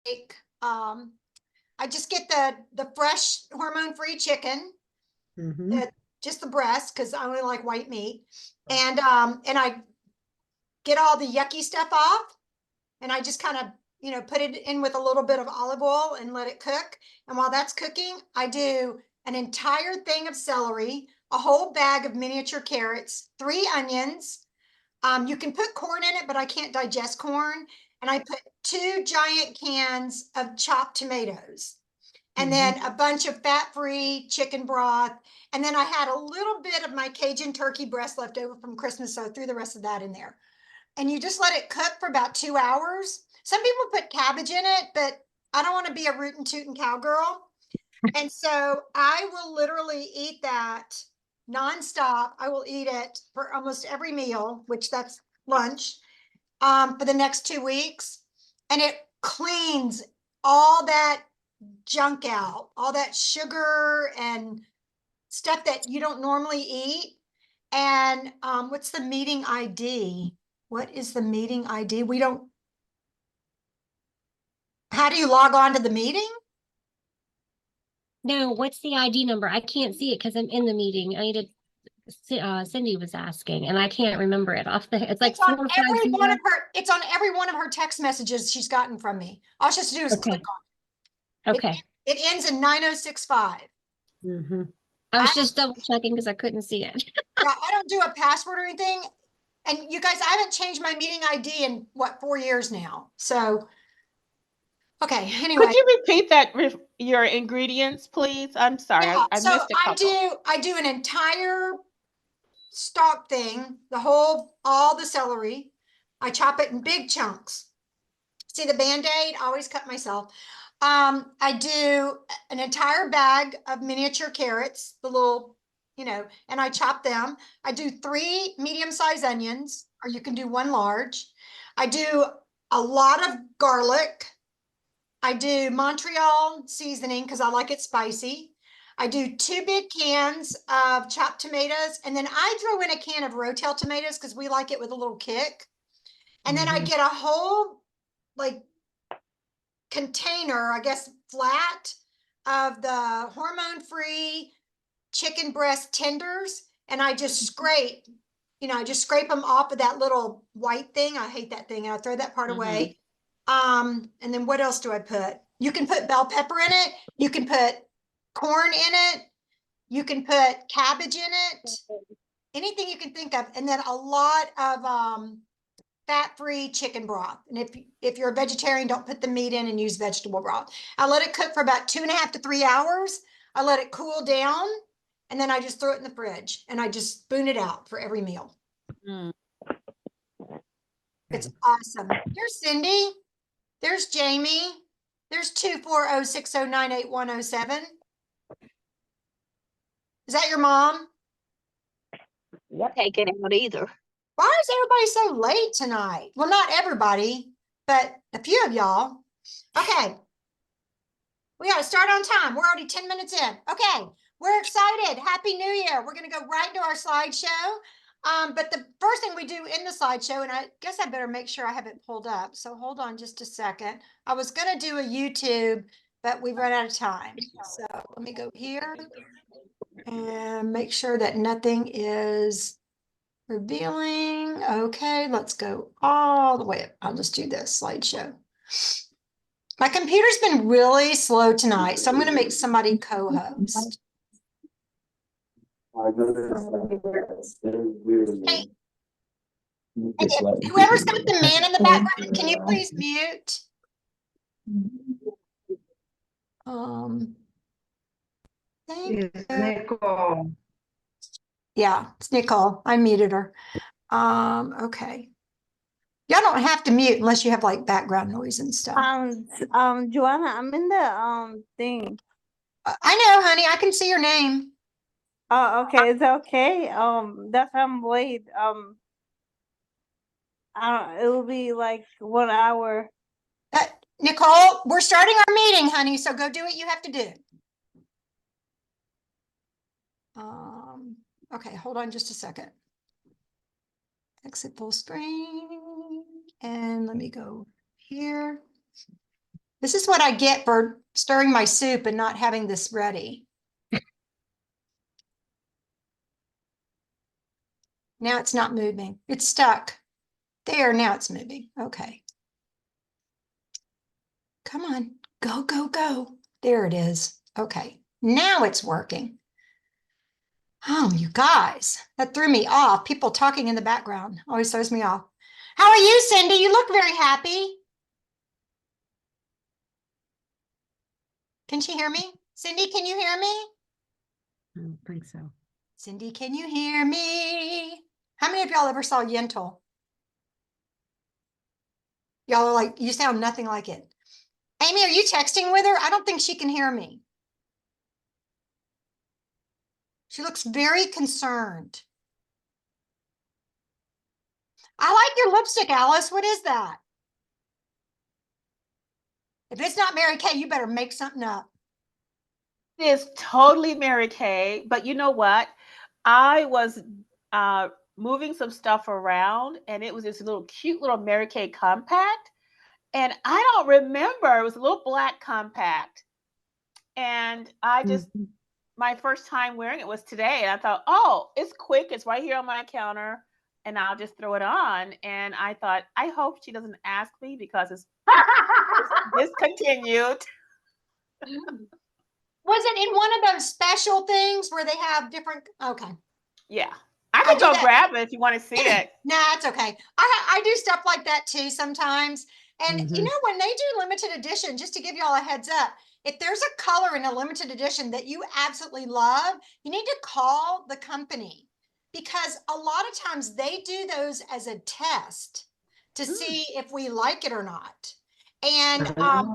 make, I just get the fresh hormone-free chicken, just the breast, because I only like white meat. And I get all the yucky stuff off, and I just kind of, put it in with a little bit of olive oil and let it cook. And while that's cooking, I do an entire thing of celery, a whole bag of miniature carrots, 3 onions. You can put corn in it, but I can't digest corn. And I put 2 giant cans of chopped tomatoes, and then a bunch of fat-free chicken broth. And then I had a little bit of my Cajun turkey breast left over from Christmas, so I threw the rest of that in there. And you just let it cook for about 2 hours. Some people put cabbage in it, but I don't want to be a rootin' tootin' cowgirl. And so I will literally eat that nonstop. I will eat it for almost every meal, which that's lunch, for the next 2 weeks. And it cleans all that junk out, all that sugar and stuff that you don't normally eat. And what's the meeting ID? What is the meeting ID? How do you log on to the meeting? No, what's the ID number? I can't see it because I'm in the meeting. I need to, Cindy was asking, and I can't remember it off the, it's like It's on 450. it's on every one of her text messages she's gotten from me. All she has to do is click on it. Okay. It ends in 9065. I was just double checking because I couldn't see it. Yeah, I don't do a password or anything. And you guys, I haven't changed my meeting ID in 4 years now. So, okay, anyway. Could you repeat that with your ingredients, please? I'm sorry, Yeah, I missed a couple. I do an entire stock thing, all the celery. I chop it in big chunks. See the Band-Aid? I always cut myself. I do an entire bag of miniature carrots, the little, and I chop them. I do 3 medium-sized onions, or you can do 1 large. I do a lot of garlic. I do Montreal seasoning because I like it spicy. I do 2 big cans of chopped tomatoes, and then I throw in a can of Rotel tomatoes because we like it with a little kick. And then I get a whole container, I guess flat, of the hormone-free chicken breast tenders, and I just scrape, them off of that little white thing. I hate that thing, and I throw that part away. And then what else do I put? You can put bell pepper in it. You can put corn in it. You can put cabbage in it. Anything you can think of. And then a lot of fat-free chicken broth. And if you're a vegetarian, don't put the meat in and use vegetable broth. I let it cook for about 2.5 to 3 hours. I let it cool down, and then I just throw it in the fridge, and I just spoon it out for every meal. It's awesome. Here's Cindy. There's Jamie. There's 24060981007. Is that your mom? Not taking it out either. Why is everybody so late tonight? Well, not everybody, but a few of y'all. Okay. We got to start on time. We're already 10 minutes in. Okay. We're excited. Happy New Year. We're going to go right into our slideshow. But the first thing we do in the slideshow, and I guess I better make sure I have it pulled up. So hold on just a second. I was going to do a YouTube, but we've run out of time. So let me go here and make sure that nothing is revealing. Okay, let's go all the way up. I'll just do this slideshow. My computer's been really slow tonight, so I'm going to make somebody co-host. Hey, whoever's got the man in the background, can you please mute? Thank you. Nicole. Yeah, it's Nicole. I muted her. Okay. Y'all don't have to mute unless you have background noise and stuff. Joanna, I'm in the thing. I know, honey. I can see your name. Oh, okay. Is that okay? That's why I'm late. It will be 1 hour. Nicole, we're starting our meeting, honey. So go do what you have to do. Okay, hold on just a second. Exit full screen, and let me go here. This is what I get for stirring my soup and not having this ready. Now it's not moving. It's stuck. There, now it's moving. Okay. Come on. Go, go, go. There it is. Okay. Now it's working. Oh, you guys, that threw me off. People talking in the background always throws me off. How are you, Cindy? You look very happy. Can she hear me? Cindy, can you hear me? I don't think so. Cindy, can you hear me? How many of y'all ever saw Yentl? Y'all are like, you sound nothing like it. Amy, are you texting with her? I don't think she can hear me. She looks very concerned. I like your lipstick, Alice. What is that? If it's not Mary Kay, you better make something up. It is totally Mary Kay, but you know what? I was moving some stuff around, and it was this little cute little Mary Kay compact, and I don't remember. It was a little black compact, and I just my first time wearing it was today, and I thought, oh, it's quick. It's right here on my counter, and I'll just throw it on. And I thought, I hope she doesn't ask me because it's discontinued. Was it in one of those special things where they have different? Okay. Yeah. I can do go that. grab it if you want to see it. Nah, it's okay. I do stuff like that too sometimes. And you know, when they do limited edition, just to give y'all a heads up, if there's a color in a limited edition that you absolutely love, you need to call the company, because a lot of times they do those as a test to see if we like it or not. And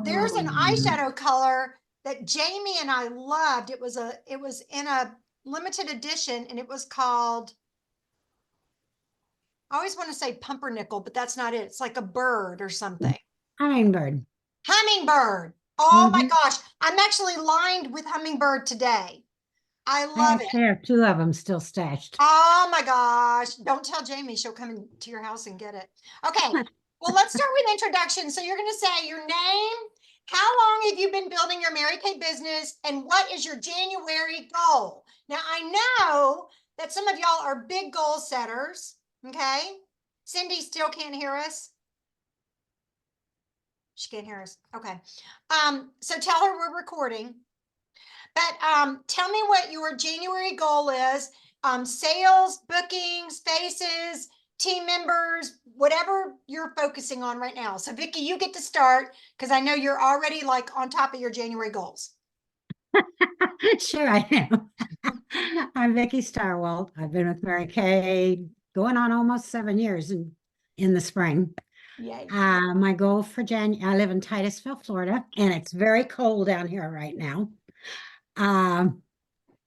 there's an eyeshadow color that Jamie and I loved. It was in a limited edition, and it was called, I always want to say pumpernickel, but that's not it. It's like a bird or something. Hummingbird. Hummingbird. Oh my gosh. I'm actually lined with hummingbird today. I love it. I have 2 of them still stashed. Oh my gosh. Don't tell Jamie. She'll come into your house and get it. Okay. Well, let's start with introduction. So you're going to say your name, how long have you been building your Mary Kay business, and what is your January goal? Now, I know that some of y'all are big goal setters. Okay. Cindy still can't hear us. She can't hear us. Okay. So tell her we're recording. But tell me what your January goal is. Sales, bookings, faces, team members, whatever you're focusing on right now. So Vicki, you get to start, because I know you're already like on top of your January goals. Sure I am. I'm Vicki Starwalt. I've been with Mary Kay going on almost 7 years in the spring. Yay. My goal for I live in Titusville, Florida, and it's very cold down here right now.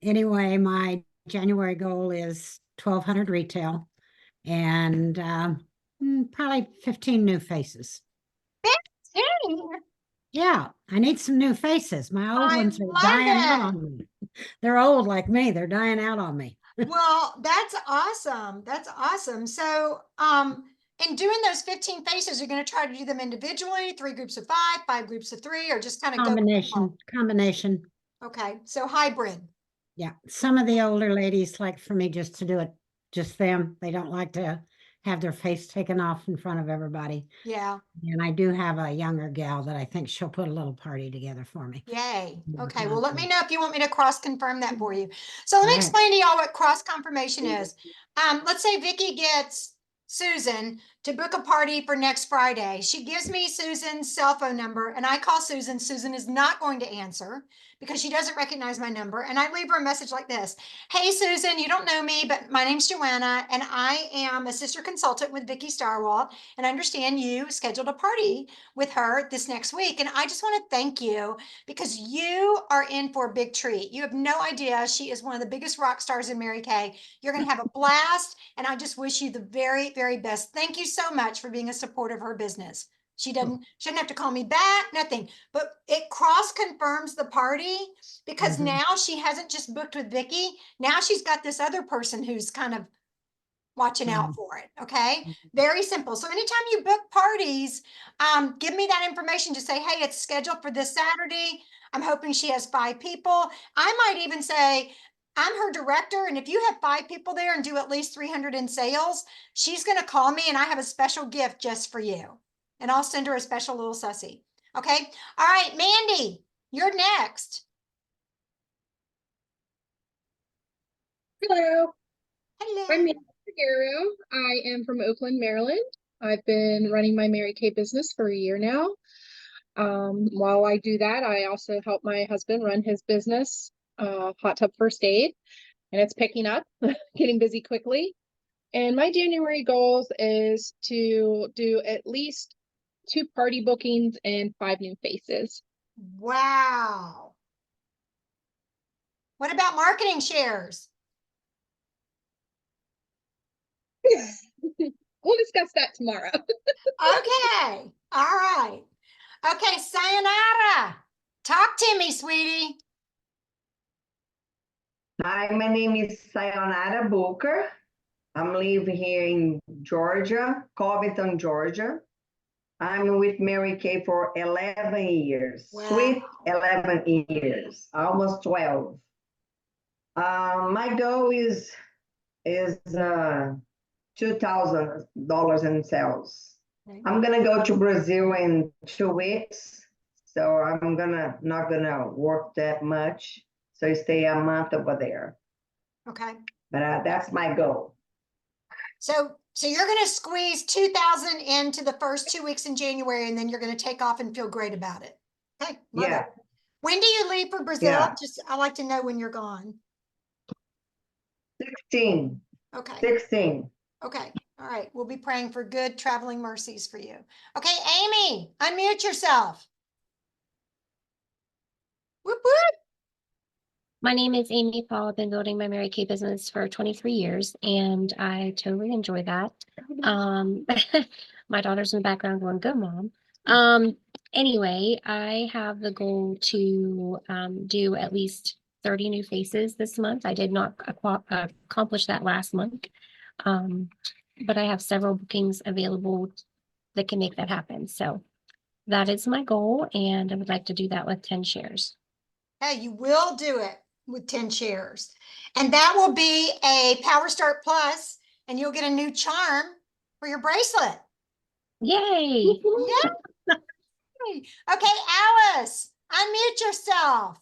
Anyway, my January goal is 1,200 retail and probably 15 new faces. 15? Yeah, I need some new faces. My old ones are dying out on me. They're old like me. They're dying out on me. Well, that's awesome. That's awesome. So, in doing those 15 faces, you're going to try to do them individually, 3 groups of 5, 5 groups of 3, or just kind of Combination. Okay, so hybrid. Yeah, some of the older ladies like for me just to do it, just them. They don't like to have their face taken off in front of everybody. Yeah. And I do have a younger gal that I think she'll put a little party together for me. Yay. Yeah, Okay, well, let me know if you want me to cross confirm that for you. So let me Right. explain to y'all what cross confirmation is. Let's say Vicki gets Susan to book a party for next Friday. She gives me Susan's cell phone number, and I call Susan. Susan is not going to answer because she doesn't recognize my number. And I leave her a message like this. Hey, Susan, you don't know me, but my name's Joanna, and I am a sister consultant with Vicki Starwalt. And I understand you scheduled a party with her this next week. And I just want to thank you, because you are in for a big treat. You have no idea. She is one of the biggest rock stars in Mary Kay. You're going to have a blast. And I just wish you the very, very best. Thank you so much for being a support of her business. She shouldn't have to call me back, nothing, but it cross confirms the party, because now she hasn't just booked with Vicki. Now she's got this other person who's kind of watching out Mhm. for it. Okay. Mhm. Very simple. So anytime you book parties, give me that information. Just say, hey, it's scheduled for this Saturday. I'm hoping she has 5 people. I might even say, I'm her director. And if you have 5 people there and do at least 300 in sales, she's going to call me and I have a special gift just for you. And I'll send her a special little sussy. Okay. All right, Mandy, you're next. Hello, Hello. I'm Mandy Figueroa. I am from Oakland, Maryland. I've been running my Mary Kay business for a year now. While I do that, I also help my husband run his business, Hot Tub First Aid, and it's picking up, getting busy quickly. And my January goals is to do at least 2 party bookings and 5 new faces. Wow. What about marketing shares? We'll discuss that tomorrow. Okay. All right. Okay, sayonara. Talk to me, sweetie. Hi, my name is Sayonara Booker. I'm living here in Georgia, Covington, Georgia. I'm with Mary Kay for 11 years, Wow. sweet 11 years, almost 12. My goal is $2,000 in sales. Okay. I'm gonna go to Brazil in 2 weeks, so I'm not gonna work that much. So stay a month over there. Okay. But that's my goal. So you're going to squeeze 2,000 into the first 2 weeks in January, and then you're going to take off and feel great about it. Okay. Love Yeah. it. When do you leave for Brazil? Yeah. Just, I like to know when you're gone. 16. Okay. 16. Okay. All right. We'll be praying for good traveling mercies for you. Okay. Amy, unmute yourself. Whoop, whoop. My name is Amy Paul. I've been building my Mary Kay business for 23 years and I totally enjoy that. My daughter's in the background going, go mom. Anyway, I have the goal to do at least 30 new faces this month. I did not accomplish that last month. But I have several bookings available that can make that happen. So that is my goal and I would like to do that with 10 shares. Hey, you will do it with 10 shares. And that will be a Power Start Plus, and you'll get a new charm for your bracelet. Yay! Yay! Okay, Alice, unmute yourself.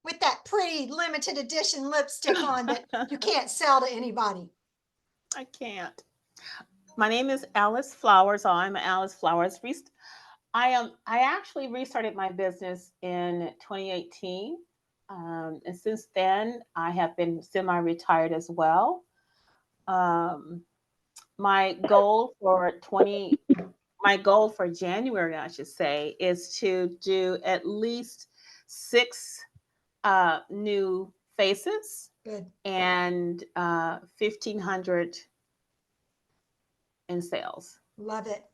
With that pretty limited edition lipstick on that you can't sell to anybody. I can't. My name is Alice Flowers. I'm Alice Flowers. I actually restarted my business in 2018. And since then, I have been semi-retired as well. My goal for January, I should say, is to do at least 6 new faces. Good. And 1,500 in sales. Love it.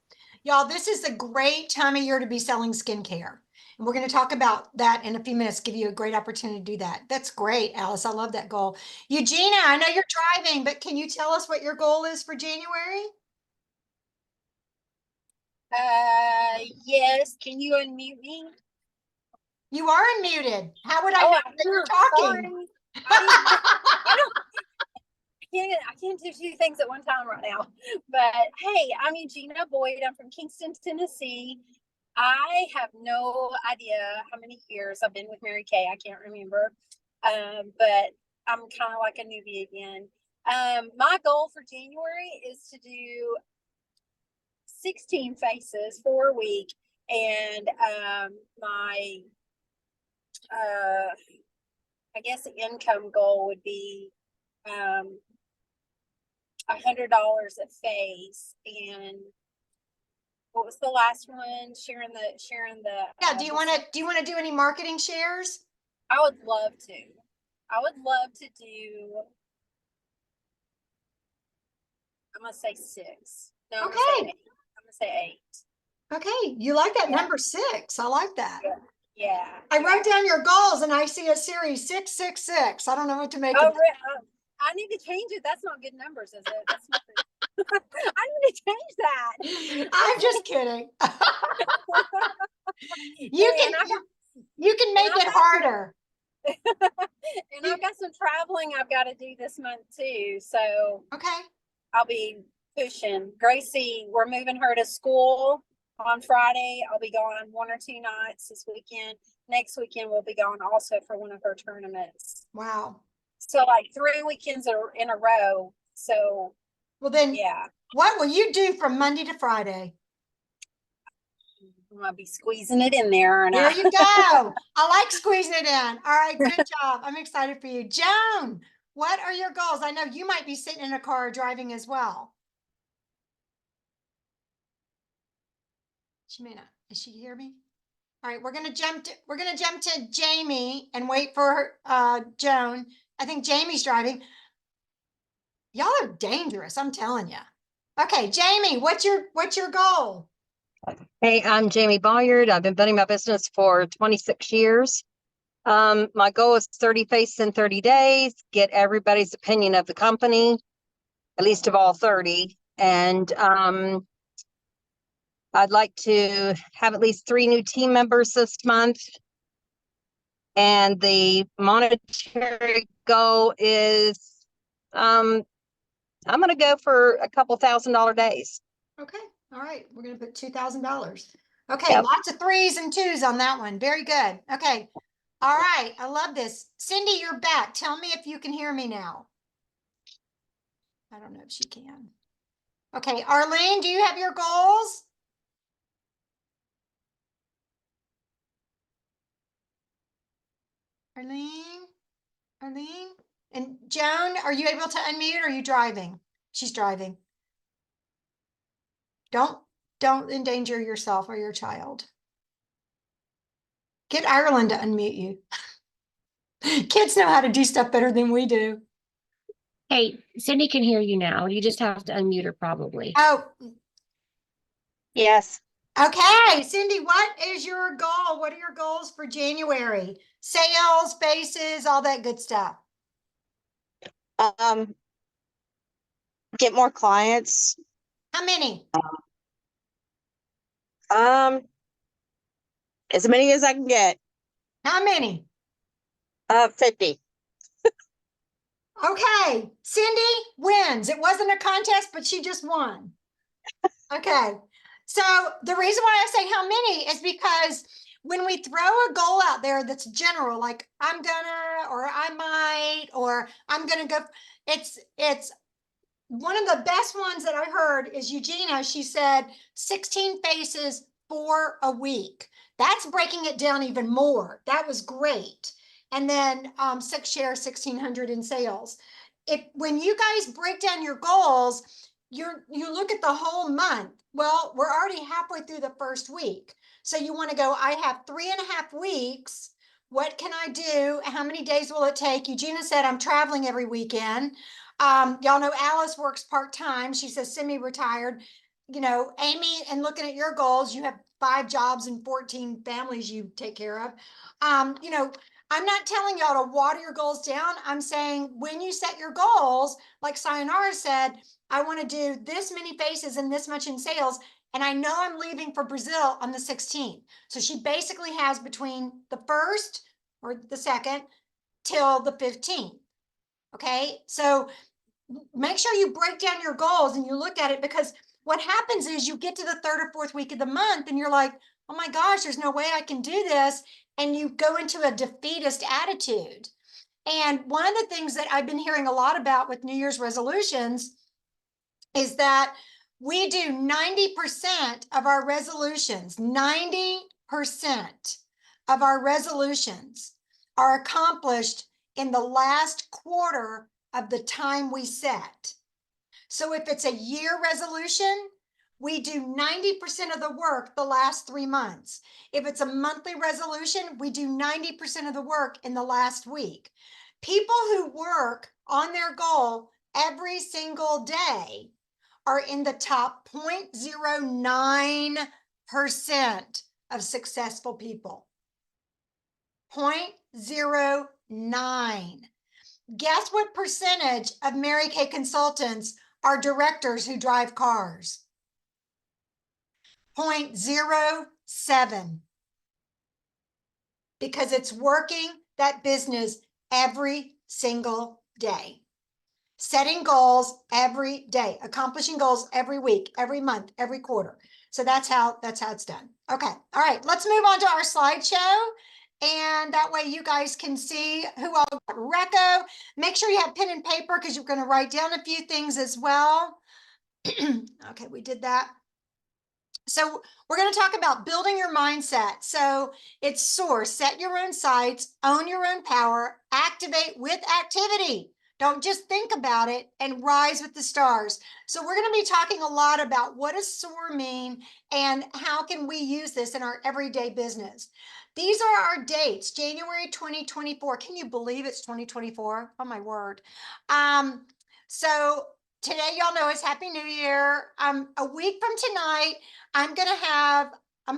Y'all, this is a great time of year to be selling skincare. And we're going to talk about that in a few minutes, give you a great opportunity to do that. That's great, Alice. I love that goal. Eugenia, I know you're driving, but can you tell us what your goal is for January? Yes. Can you unmute me? You are unmuted. How would I Oh, know I that you're am. talking? I can't do 2 things at one time right now. But hey, I'm Eugenia Boyd. I'm from Kingston, Tennessee. I have no idea how many years I've been with Mary Kay. I can't remember. But I'm kind of like a newbie again. My goal for January is to do 16 faces for a week. And my I guess the income goal would be $100 a face. And what was the last one? Sharing the Yeah, do you want to do any marketing shares? I would love to. I would love to do, I'm gonna say 6. No, Okay. I'm gonna say 8. Okay, you like that number 6. I like that. Yeah. I wrote down your goals and I see a series 666. I don't know what to make of it. I need to change it. That's not good numbers, is it? That's not good. I need to change that. I'm just kidding. And You can make I've it got harder. and I've got some traveling I've got to do this month too. So Okay. I'll be pushing. Gracie, we're moving her to school on Friday. I'll be gone 1 or 2 nights this weekend. Next weekend we'll be gone also for one of her tournaments. Wow. So like 3 weekends in a row. So Well then, yeah, what will you do from Monday to Friday? I'm gonna be squeezing it in there. And There you go. I like squeezing it in. All right, good job. I'm excited for you. Joan, what are your goals? I know you might be sitting in a car driving as well. She may not. Does she hear me? All right, we're gonna jump to Jamie and wait for Joan. I think Jamie's driving. Y'all are dangerous, I'm telling you. Okay, Jamie, what's your goal? Hey, I'm Jamie Bayard. I've been building my business for 26 years. My goal is 30 faces in 30 days, get everybody's opinion of the company, at least of all 30. And I'd like to have at least 3 new team members this month. And the monetary goal is, I'm going to go for a couple $1,000 days. Okay, all right, we're gonna put $2,000. Okay, Yep. lots of 3s and 2s on that one. Very good. Okay, all right, I love this. Cindy, you're back. Tell me if you can hear me now. I don't know if she can. Okay, Arlene, do you have your goals? Arlene, and Joan, are you able to unmute or are you driving? She's driving. Don't endanger yourself or your child. Get Ireland to unmute you. Kids know how to do stuff better than we do. Hey, Cindy can hear you now. You just have to unmute her probably. Oh, Yes. okay. Cindy, what is your goal? What are your goals for January? Sales, faces, all that good stuff. Get more clients. How many? As many as I can get. How many? 50. Okay. Cindy wins. It wasn't a contest, but she just won. Okay. So the reason why I say how many is because when we throw a goal out there that's general, like I'm gonna, or I might, or I'm gonna go, it's one of the best ones that I heard is Eugenia. She said 16 faces for a week. That's breaking it down even more. That was great. And then 6 share 1,600 in sales. When you guys break down your goals, you look at the whole month. Well, we're already halfway through the first week. So you want to go, I have 3.5 weeks. What can I do? How many days will it take? Eugenia said, I'm traveling every weekend. Y'all know Alice works part-time. She's a semi-retired. You know, Amy, and looking at your goals, you have 5 jobs and 14 families you take care of. You know, I'm not telling y'all to water your goals down. I'm saying when you set your goals, like Sayonara said, I want to do this many faces and this much in sales. And I know I'm leaving for Brazil on the 16th. So she basically has between the 1st or the 2nd till the 15th. Okay. So make sure you break down your goals and you look at it, because what happens is you get to the 3rd or 4th week of the month and you're like, oh my gosh, there's no way I can do this. And you go into a defeatist attitude. And one of the things that I've been hearing a lot about with New Year's resolutions is that we do 90% of our resolutions, 90% of our resolutions are accomplished in the last quarter of the time we set. So if it's a year resolution, we do 90% of the work the last 3 months. If it's a monthly resolution, we do 90% of the work in the last week. People who work on their goal every single day are in the top 0.09% of successful people. 0.09. Guess what percentage of Mary Kay consultants are directors who drive cars? 0.07. Because it's working that business every single day. Setting goals every day, accomplishing goals every week, every month, every quarter. So that's how it's done. Okay, all right, let's move on to our slideshow. And that way you guys can see who all got Reco. Make sure you have pen and paper because you're going to write down a few things as well. Okay, we did that. So we're going to talk about building your mindset. So it's source, set your own sights, own your own power, activate with activity. Don't just think about it, and rise with the stars. So we're going to be talking a lot about what does SOAR mean and how can we use this in our everyday business. These are our dates, January 2024. Can you believe it's 2024? Oh my word. So today, y'all know it's Happy New Year. A week from tonight, I'm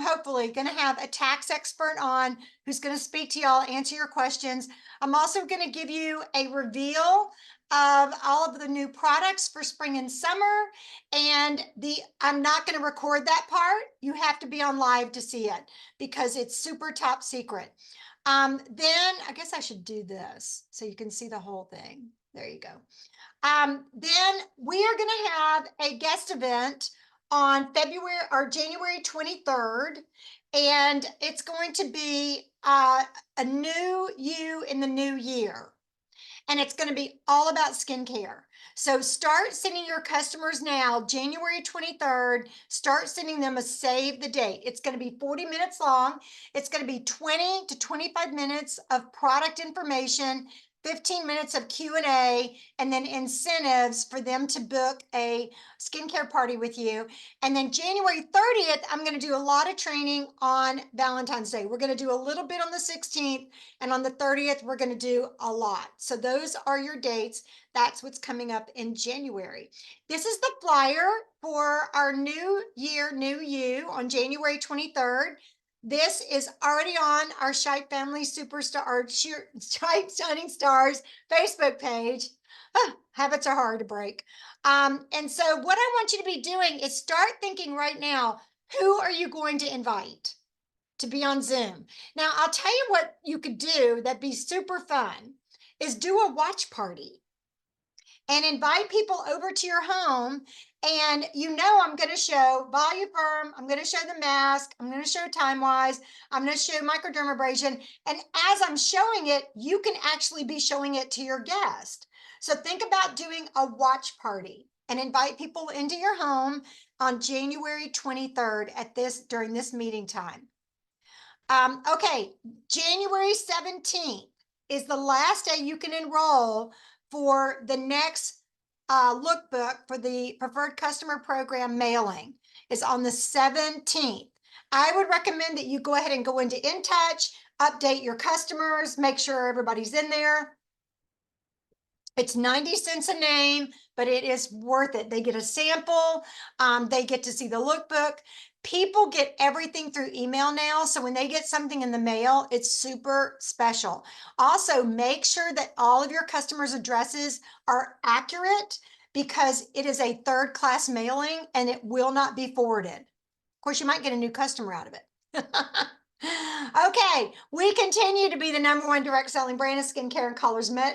hopefully going to have a tax expert on who's going to speak to y'all, answer your questions. I'm also going to give you a reveal of all of the new products for spring and summer. And I'm not going to record that part. You have to be on live to see it because it's super top secret. Then I guess I should do this so you can see the whole thing. There you go. Then we are going to have a guest event on January 23rd, and it's going to be a new you in the new year. And it's going to be all about skincare. So start sending your customers now, January 23rd, start sending them a save the date. It's going to be 40 minutes long. It's going to be 20 to 25 minutes of product information, 15 minutes of Q&A, and then incentives for them to book a skincare party with you. And then January 30th, I'm going to do a lot of training on Valentine's Day. We're going to do a little bit on the 16th, and on the 30th, we're going to do a lot. So those are your dates. That's what's coming up in January. This is the flyer for our new year, new you on January 23rd. This is already on our Shite Family Superstar, our Shite Shining Stars Facebook page. Habits are hard to break. And so what I want you to be doing is start thinking right now, who are you going to invite to be on Zoom? Now, I'll tell you what you could do that'd be super fun is do a watch party and invite people over to your home. And I'm going to show Voluform, I'm going to show the mask, I'm going to show Time Wise, I'm going to show microdermabrasion. And as I'm showing it, you can actually be showing it to your guest. So think about doing a watch party and invite people into your home on January 23rd during this meeting time. Okay, January 17th is the last day you can enroll for the next lookbook for the Preferred Customer Program mailing. Is on the 17th. I would recommend that you go ahead and go into InTouch, update your customers, make sure everybody's in there. It's 90 cents a name, but it is worth it. They get a sample. They get to see the lookbook. People get everything through email now. So when they get something in the mail, it's super special. Also, make sure that all of your customers' addresses are accurate because it is a third-class mailing and it will not be forwarded. Of course, you might get a new customer out of it. Okay, we continue to be the #1 direct selling brand of skincare and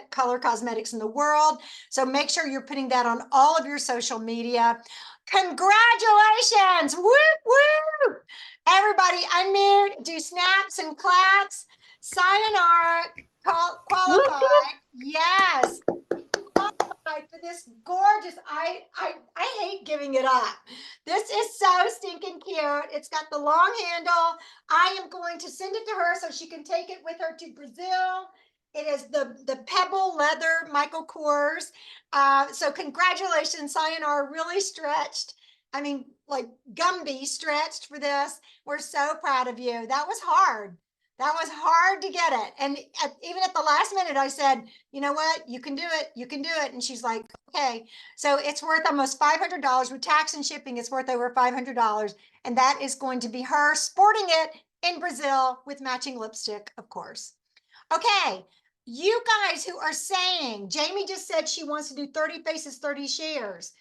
color cosmetics in the world. So make sure you're putting that on all of your social media. Congratulations! Whoop, whoop! Everybody unmute, do snaps and claps. Sayonara, qualified. Yes. For this gorgeous, I hate giving it up. This is so stinking cute. It's got the long handle. I am going to send it to her so she can take it with her to Brazil. It is the pebble leather Michael Kors. So congratulations, Sayonara, really stretched. I mean, like Gumby stretched for this. We're so proud of you. That was hard. That was hard to get it. And even at the last minute, I said, you know what? You can do it. You can do it. And she's like, okay. So it's worth almost $500 with tax and shipping. It's worth over $500. And that is going to be her sporting it in Brazil with matching lipstick, of course. Okay. you guys who are saying, Jamie just said she wants to do 30 faces, 30 shares.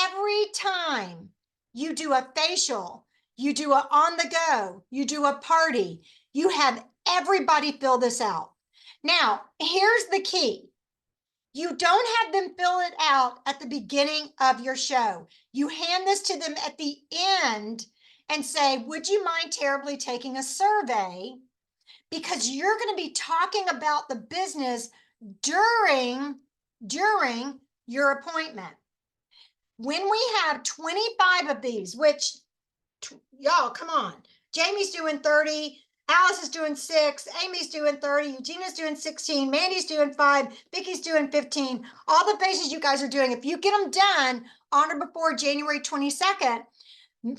Every time you do a facial, you do a on the go, you do a party, you have everybody fill this out. Now, here's the key. You don't have them fill it out at the beginning of your show. You hand this to them at the end and say, would you mind terribly taking a survey? Because you're going to be talking about the business during your appointment. When we have 25 of these, which y'all, come on, Jamie's doing 30, Alice is doing 6, Amy's doing 30, Eugenia's doing 16, Mandy's doing 5, Vicky's doing 15. All the faces you guys are doing, if you get them done on or before January 22nd,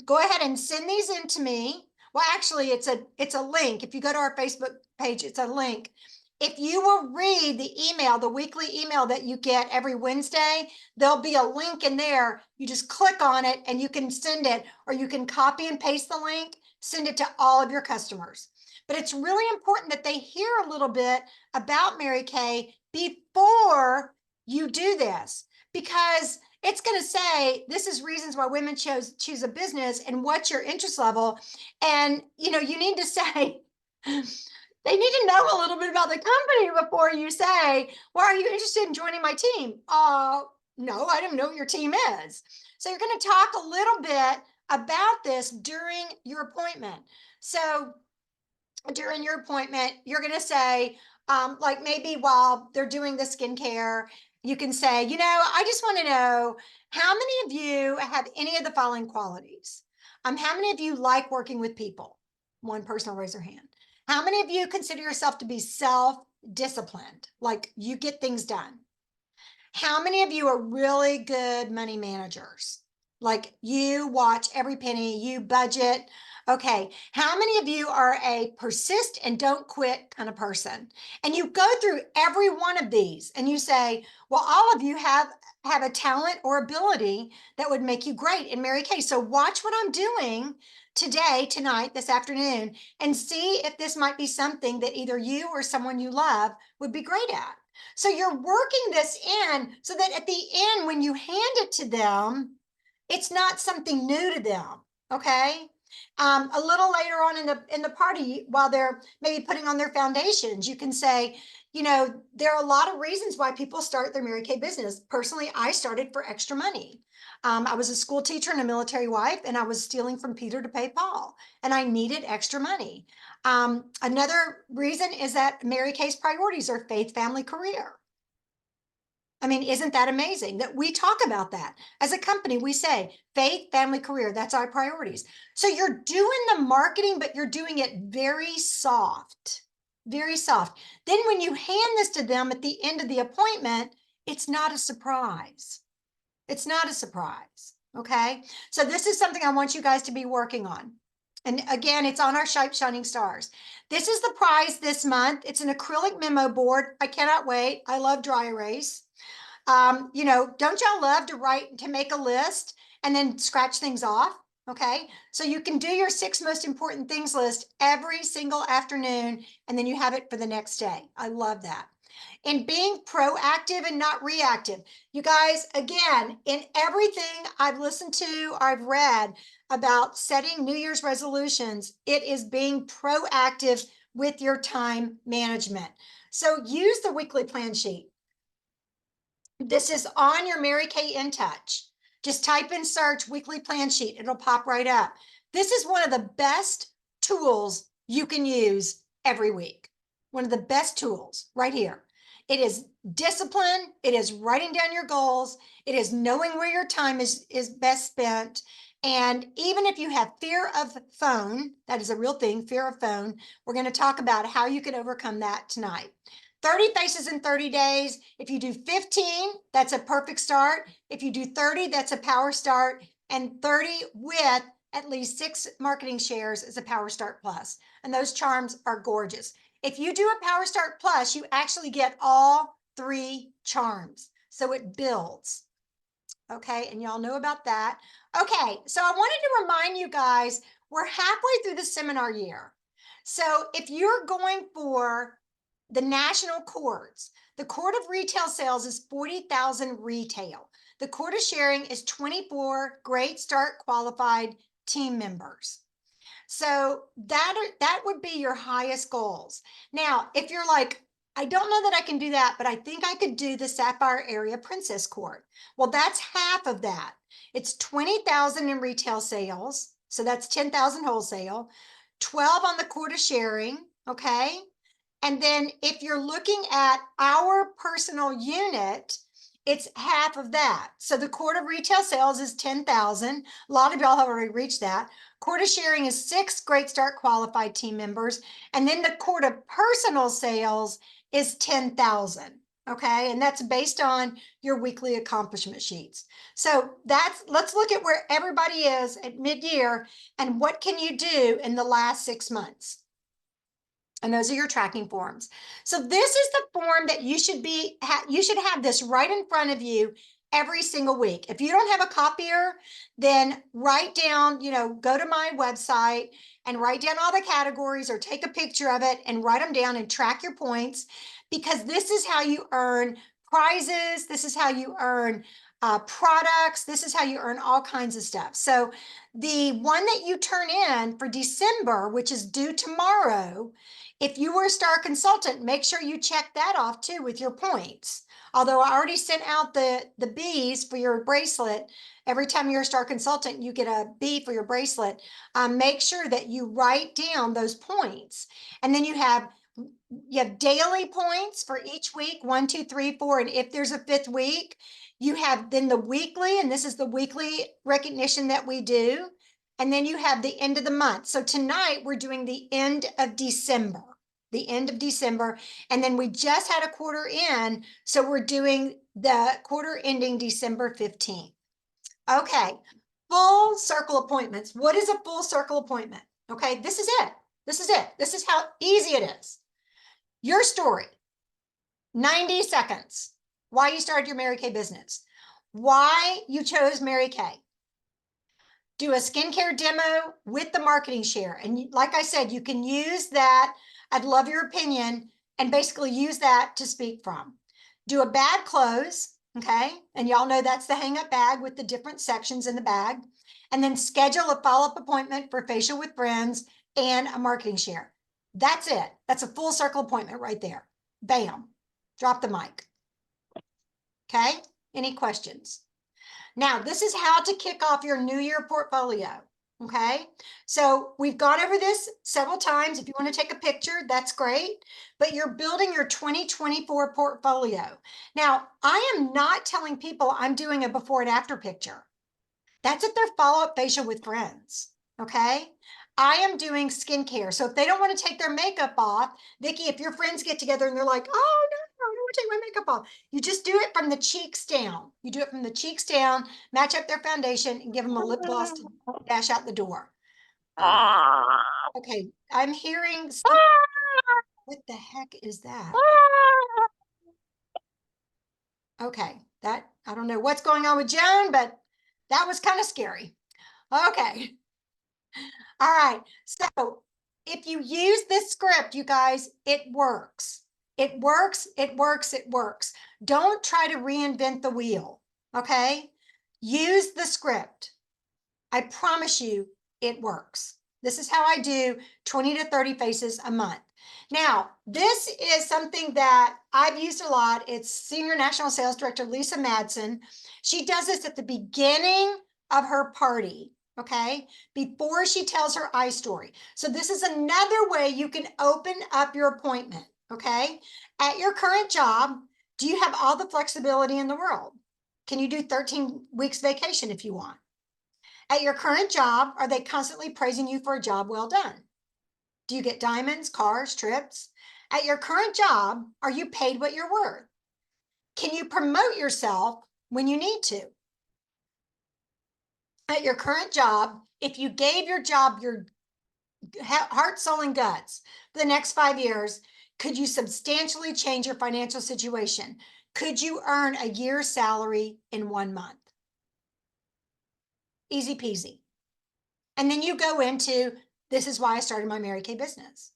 go ahead and send these in to me. Well, actually, it's a link. If you go to our Facebook page, it's a link. If you will read the email, the weekly email that you get every Wednesday, there'll be a link in there. You just click on it and you can send it, or you can copy and paste the link, send it to all of your customers. But it's really important that they hear a little bit about Mary Kay before you do this, because it's going to say, this is reasons why women choose a business and what's your interest level. And, you know, you need to say, they need to know a little bit about the company before you say, well, are you interested in joining my team? No, I don't know what your team is. So you're going to talk a little bit about this during your appointment. So during your appointment, you're going to say, like maybe while they're doing the skincare, you can say, you know, I just want to know how many of you have any of the following qualities. How many of you like working with people? One person will raise their hand. How many of you consider yourself to be self-disciplined? Like you get things done. How many of you are really good money managers? Like you watch every penny, you budget. Okay, how many of you are a persist and don't quit kind of person? And you go through every one of these and you say, well, all of you have a talent or ability that would make you great in Mary Kay. So watch what I'm doing today, tonight, this afternoon, and see if this might be something that either you or someone you love would be great at. So you're working this in so that at the end, when you hand it to them, it's not something new to them. Okay. A little later on in the party, while they're maybe putting on their foundations, you can say, you know, there are a lot of reasons why people start their Mary Kay business. Personally, I started for extra money. I was a school teacher and a military wife, and I was stealing from Peter to pay Paul, and I needed extra money. Another reason is that Mary Kay's priorities are faith, family, career. I mean, isn't that amazing that we talk about that as a company? We say faith, family, career, that's our priorities. So you're doing the marketing, but you're doing it very soft, very soft. Then when you hand this to them at the end of the appointment, it's not a surprise. It's not a surprise. Okay. So this is something I want you guys to be working on. And again, it's on our Shining Stars. This is the prize this month. It's an acrylic memo board. I cannot wait. I love dry erase. You know, don't y'all love to make a list and then scratch things off? Okay. So you can do your 6 most important things list every single afternoon, and then you have it for the next day. I love that. And being proactive and not reactive. You guys, again, in everything I've listened to, I've read about setting New Year's resolutions, it is being proactive with your time management. So use the weekly plan sheet. This is on your Mary Kay In Touch. Just type in search weekly plan sheet. It'll pop right up. This is one of the best tools you can use every week. One of the best tools right here. It is discipline. It is writing down your goals. It is knowing where your time is best spent. And even if you have fear of phone, that is a real thing, fear of phone, we're going to talk about how you can overcome that tonight. 30 faces in 30 days. If you do 15, that's a perfect start. If you do 30, that's a power start. And 30 with at least 6 marketing shares is a power start plus. And those charms are gorgeous. If you do a power start plus, you actually get all 3 charms. So it builds. Okay, and y'all know about that. Okay, so I wanted to remind you guys, we're halfway through the seminar year. So if you're going for the national courts. The Court of Retail Sales is 40,000 retail. The Court of Sharing is 24 Great Start qualified team members. So that would be your highest goals. Now, if you're like, I don't know that I can do that, but I think I could do the Sapphire Area Princess Court. Well, that's half of that. It's 20,000 in retail sales. So that's 10,000 wholesale, 12 on the Court of Sharing. Okay. And then if you're looking at our personal unit, it's half of that. So the Court of Retail Sales is 10,000. A lot of y'all have already reached that. Court of Sharing is 6 Great Start qualified team members. And then the Court of Personal Sales is 10,000. Okay. And that's based on your weekly accomplishment sheets. So let's look at where everybody is at mid-year and what can you do in the last 6 months. And those are your tracking forms. So this is the form that you should have this right in front of you every single week. If you don't have a copier, then write down, go to my website and write down all the categories or take a picture of it and write them down and track your points, because this is how you earn prizes. This is how you earn products. This is how you earn all kinds of stuff. So the one that you turn in for December, which is due tomorrow, if you were a star consultant, make sure you check that off too with your points. Although I already sent out the B's for your bracelet. Every time you're a star consultant, you get a B for your bracelet. Make sure that you write down those points. And then you have daily points for each week, 1, 2, 3, 4. And if there's a 5th week, you have then the weekly, and this is the weekly recognition that we do. And then you have the end of the month. So tonight we're doing the end of December, And then we just had a quarter in. So we're doing the quarter ending December 15th. Okay. Full circle appointments. What is a full circle appointment? Okay. This is it. This is how easy it is. Your story, 90 seconds. Why you started your Mary Kay business. Why you chose Mary Kay. Do a skincare demo with the marketing share. And like I said, you can use that. I'd love your opinion and basically use that to speak from. Do a bag close, okay? And y'all know that's the hang up bag with the different sections in the bag. And then schedule a follow-up appointment for facial with friends and a marketing share. That's it. That's a full circle appointment right there. Bam. Drop the mic. Okay? Any questions? Now, this is how to kick off your New Year portfolio, okay? So we've gone over this several times. If you want to take a picture, that's great, but you're building your 2024 portfolio. Now, I am not telling people I'm doing a before and after picture. That's at their follow-up facial with friends, okay? I am doing skincare. So if they don't want to take their makeup off, Vicki, if your friends get together and they're like, oh, no, I don't want to take my makeup off. You just do it from the cheeks down. You do it from the cheeks down, match up their foundation and give them a lip gloss to dash out the door. Okay, I'm hearing something. What the heck is that? Okay, I don't know what's going on with Joan, but that was kind of scary. Okay. All right. So if you use this script, you guys, it works. It works. It works. It works. Don't try to reinvent the wheel. Okay. Use the script. I promise you it works. This is how I do 20 to 30 faces a month. Now, this is something that I've used a lot. It's Senior National Sales Director Lisa Madsen. She does this at the beginning of her party, okay, before she tells her eye story. So this is another way you can open up your appointment, okay? At your current job, do you have all the flexibility in the world? Can you do 13 weeks vacation if you want? At your current job, are they constantly praising you for a job well done? Do you get diamonds, cars, trips? At your current job, are you paid what you're worth? Can you promote yourself when you need to? At your current job, if you gave your job your heart, soul, and guts for the next 5 years, could you substantially change your financial situation? Could you earn a year's salary in 1 month? Easy peasy. And then you go into, this is why I started my Mary Kay business.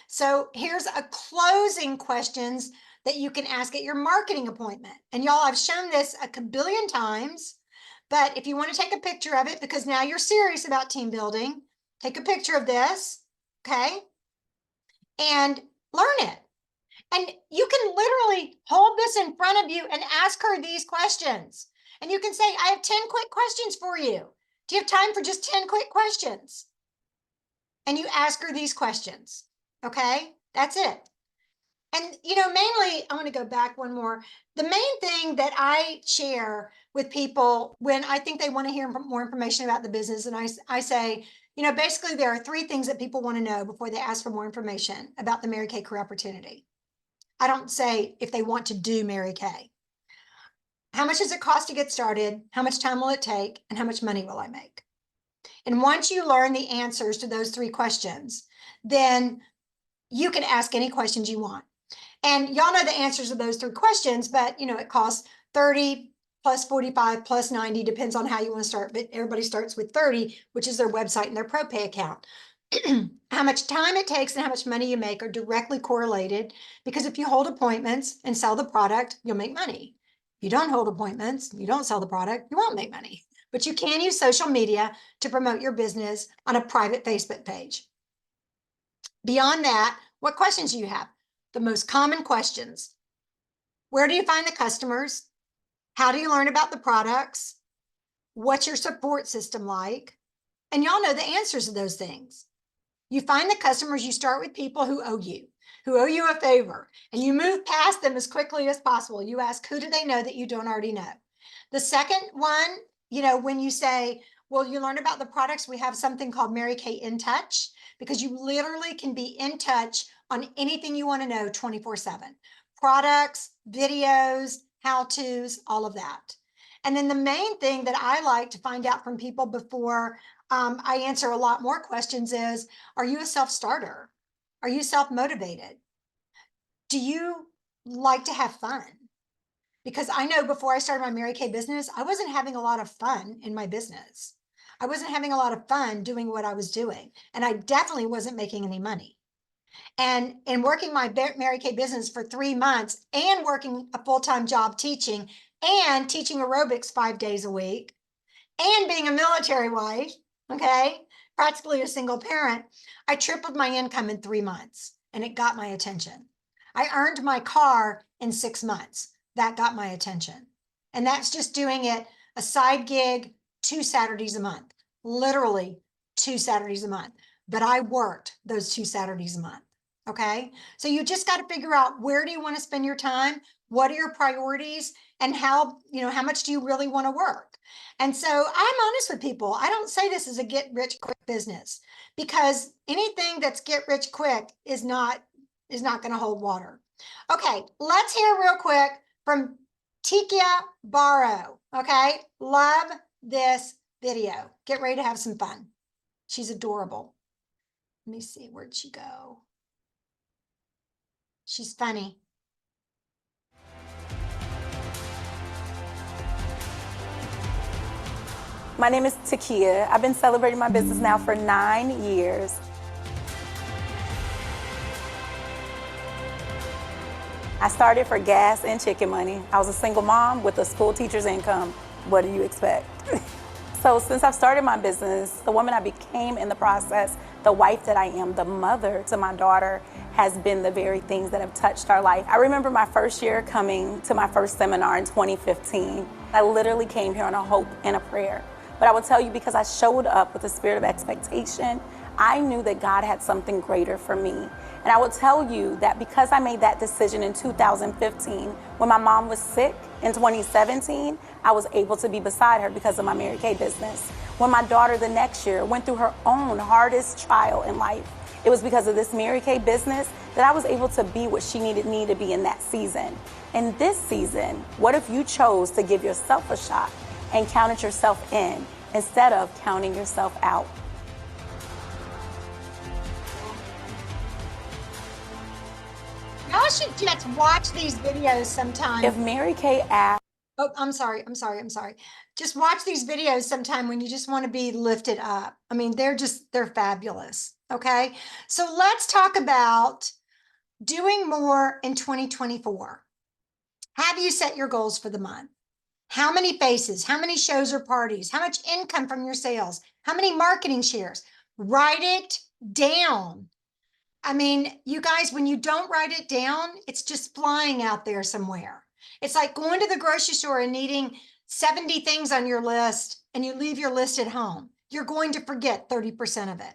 So here's a closing questions that you can ask at your marketing appointment. And y'all, I've shown this a billion times, but if you want to take a picture of it, because now you're serious about team building, take a picture of this, okay? And learn it. And you can literally hold this in front of you and ask her these questions. And you can say, I have 10 quick questions for you. Do you have time for just 10 quick questions? And you ask her these questions. Okay, that's it. And, you know, mainly, I want to go back one more. The main thing that I share with people when I think they want to hear more information about the business, and I say, you know, basically there are 3 things that people want to know before they ask for more information about the Mary Kay Career Opportunity. I don't say if they want to do Mary Kay. How much does it cost to get started? How much time will it take? And how much money will I make? And once you learn the answers to those 3 questions, then you can ask any questions you want. And y'all know the answers to those 3 questions, but you know, it costs 30 plus 45 plus 90, depends on how you want to start, but everybody starts with 30, which is their website and their ProPay account. How much time it takes and how much money you make are directly correlated, because if you hold appointments and sell the product, you'll make money. If you don't hold appointments, you don't sell the product, you won't make money. But you can use social media to promote your business on a private Facebook page. Beyond that, what questions do you have? The most common questions. Where do you find the customers? How do you learn about the products? What's your support system like? And y'all know the answers to those things. You find the customers, you start with people who owe you a favor, and you move past them as quickly as possible. You ask, who do they know that you don't already know? The second one, you know, when you say, well, you learn about the products, we have something called Mary Kay In Touch, because you literally can be in touch on anything you want to know 24/7. Products, videos, how-tos, all of that. And then the main thing that I like to find out from people before I answer a lot more questions is, are you a self-starter? Are you self-motivated? Do you like to have fun? Because I know before I started my Mary Kay business, I wasn't having a lot of fun in my business. I wasn't having a lot of fun doing what I was doing. And I definitely wasn't making any money. And in working my Mary Kay business for 3 months and working a full-time job teaching and teaching aerobics 5 days a week and being a military wife, okay, practically a single parent, I tripled my income in 3 months and it got my attention. I earned my car in 6 months. That got my attention. And that's just doing it a side gig 2 Saturdays a month, literally 2 Saturdays a month. But I worked those 2 Saturdays a month. Okay. So you just got to figure out, where do you want to spend your time? What are your priorities? And how, you know, how much do you really want to work? And so I'm honest with people. I don't say this is a get rich quick business, because anything that's get rich quick is not going to hold water. Okay, let's hear real quick from Tikia Barrow. Okay, love this video. Get ready to have some fun. She's adorable. Let me see, where'd she go? She's funny. My name is Takia. I've been celebrating my business now for 9 years. I started for gas and chicken money. I was a single mom with a school teacher's income. What do you expect? So since I've started my business, the woman I became in the process, the wife that I am, the mother to my daughter, has been the very things that have touched our life. I remember my first year coming to my first seminar in 2015. I literally came here on a hope and a prayer. But I will tell you, because I showed up with a spirit of expectation, I knew that God had something greater for me. And I will tell you that because I made that decision in 2015, when my mom was sick in 2017, I was able to be beside her because of my Mary Kay business. When my daughter the next year went through her own hardest trial in life, it was because of this Mary Kay business that I was able to be what she needed me to be in that season. In this season, what if you chose to give yourself a shot and counted yourself in instead of counting yourself out? Y'all should just watch these videos sometime. If Mary Kay asked Oh, I'm sorry. Just watch these videos sometime when you just want to be lifted up. I mean, they're fabulous. Okay. So let's talk about doing more in 2024. Have you set your goals for the month? How many faces? How many shows or parties? How much income from your sales? How many marketing shares? Write it down. I mean, you guys, when you don't write it down, it's just flying out there somewhere. It's like going to the grocery store and needing 70 things on your list and you leave your list at home. You're going to forget 30% of it.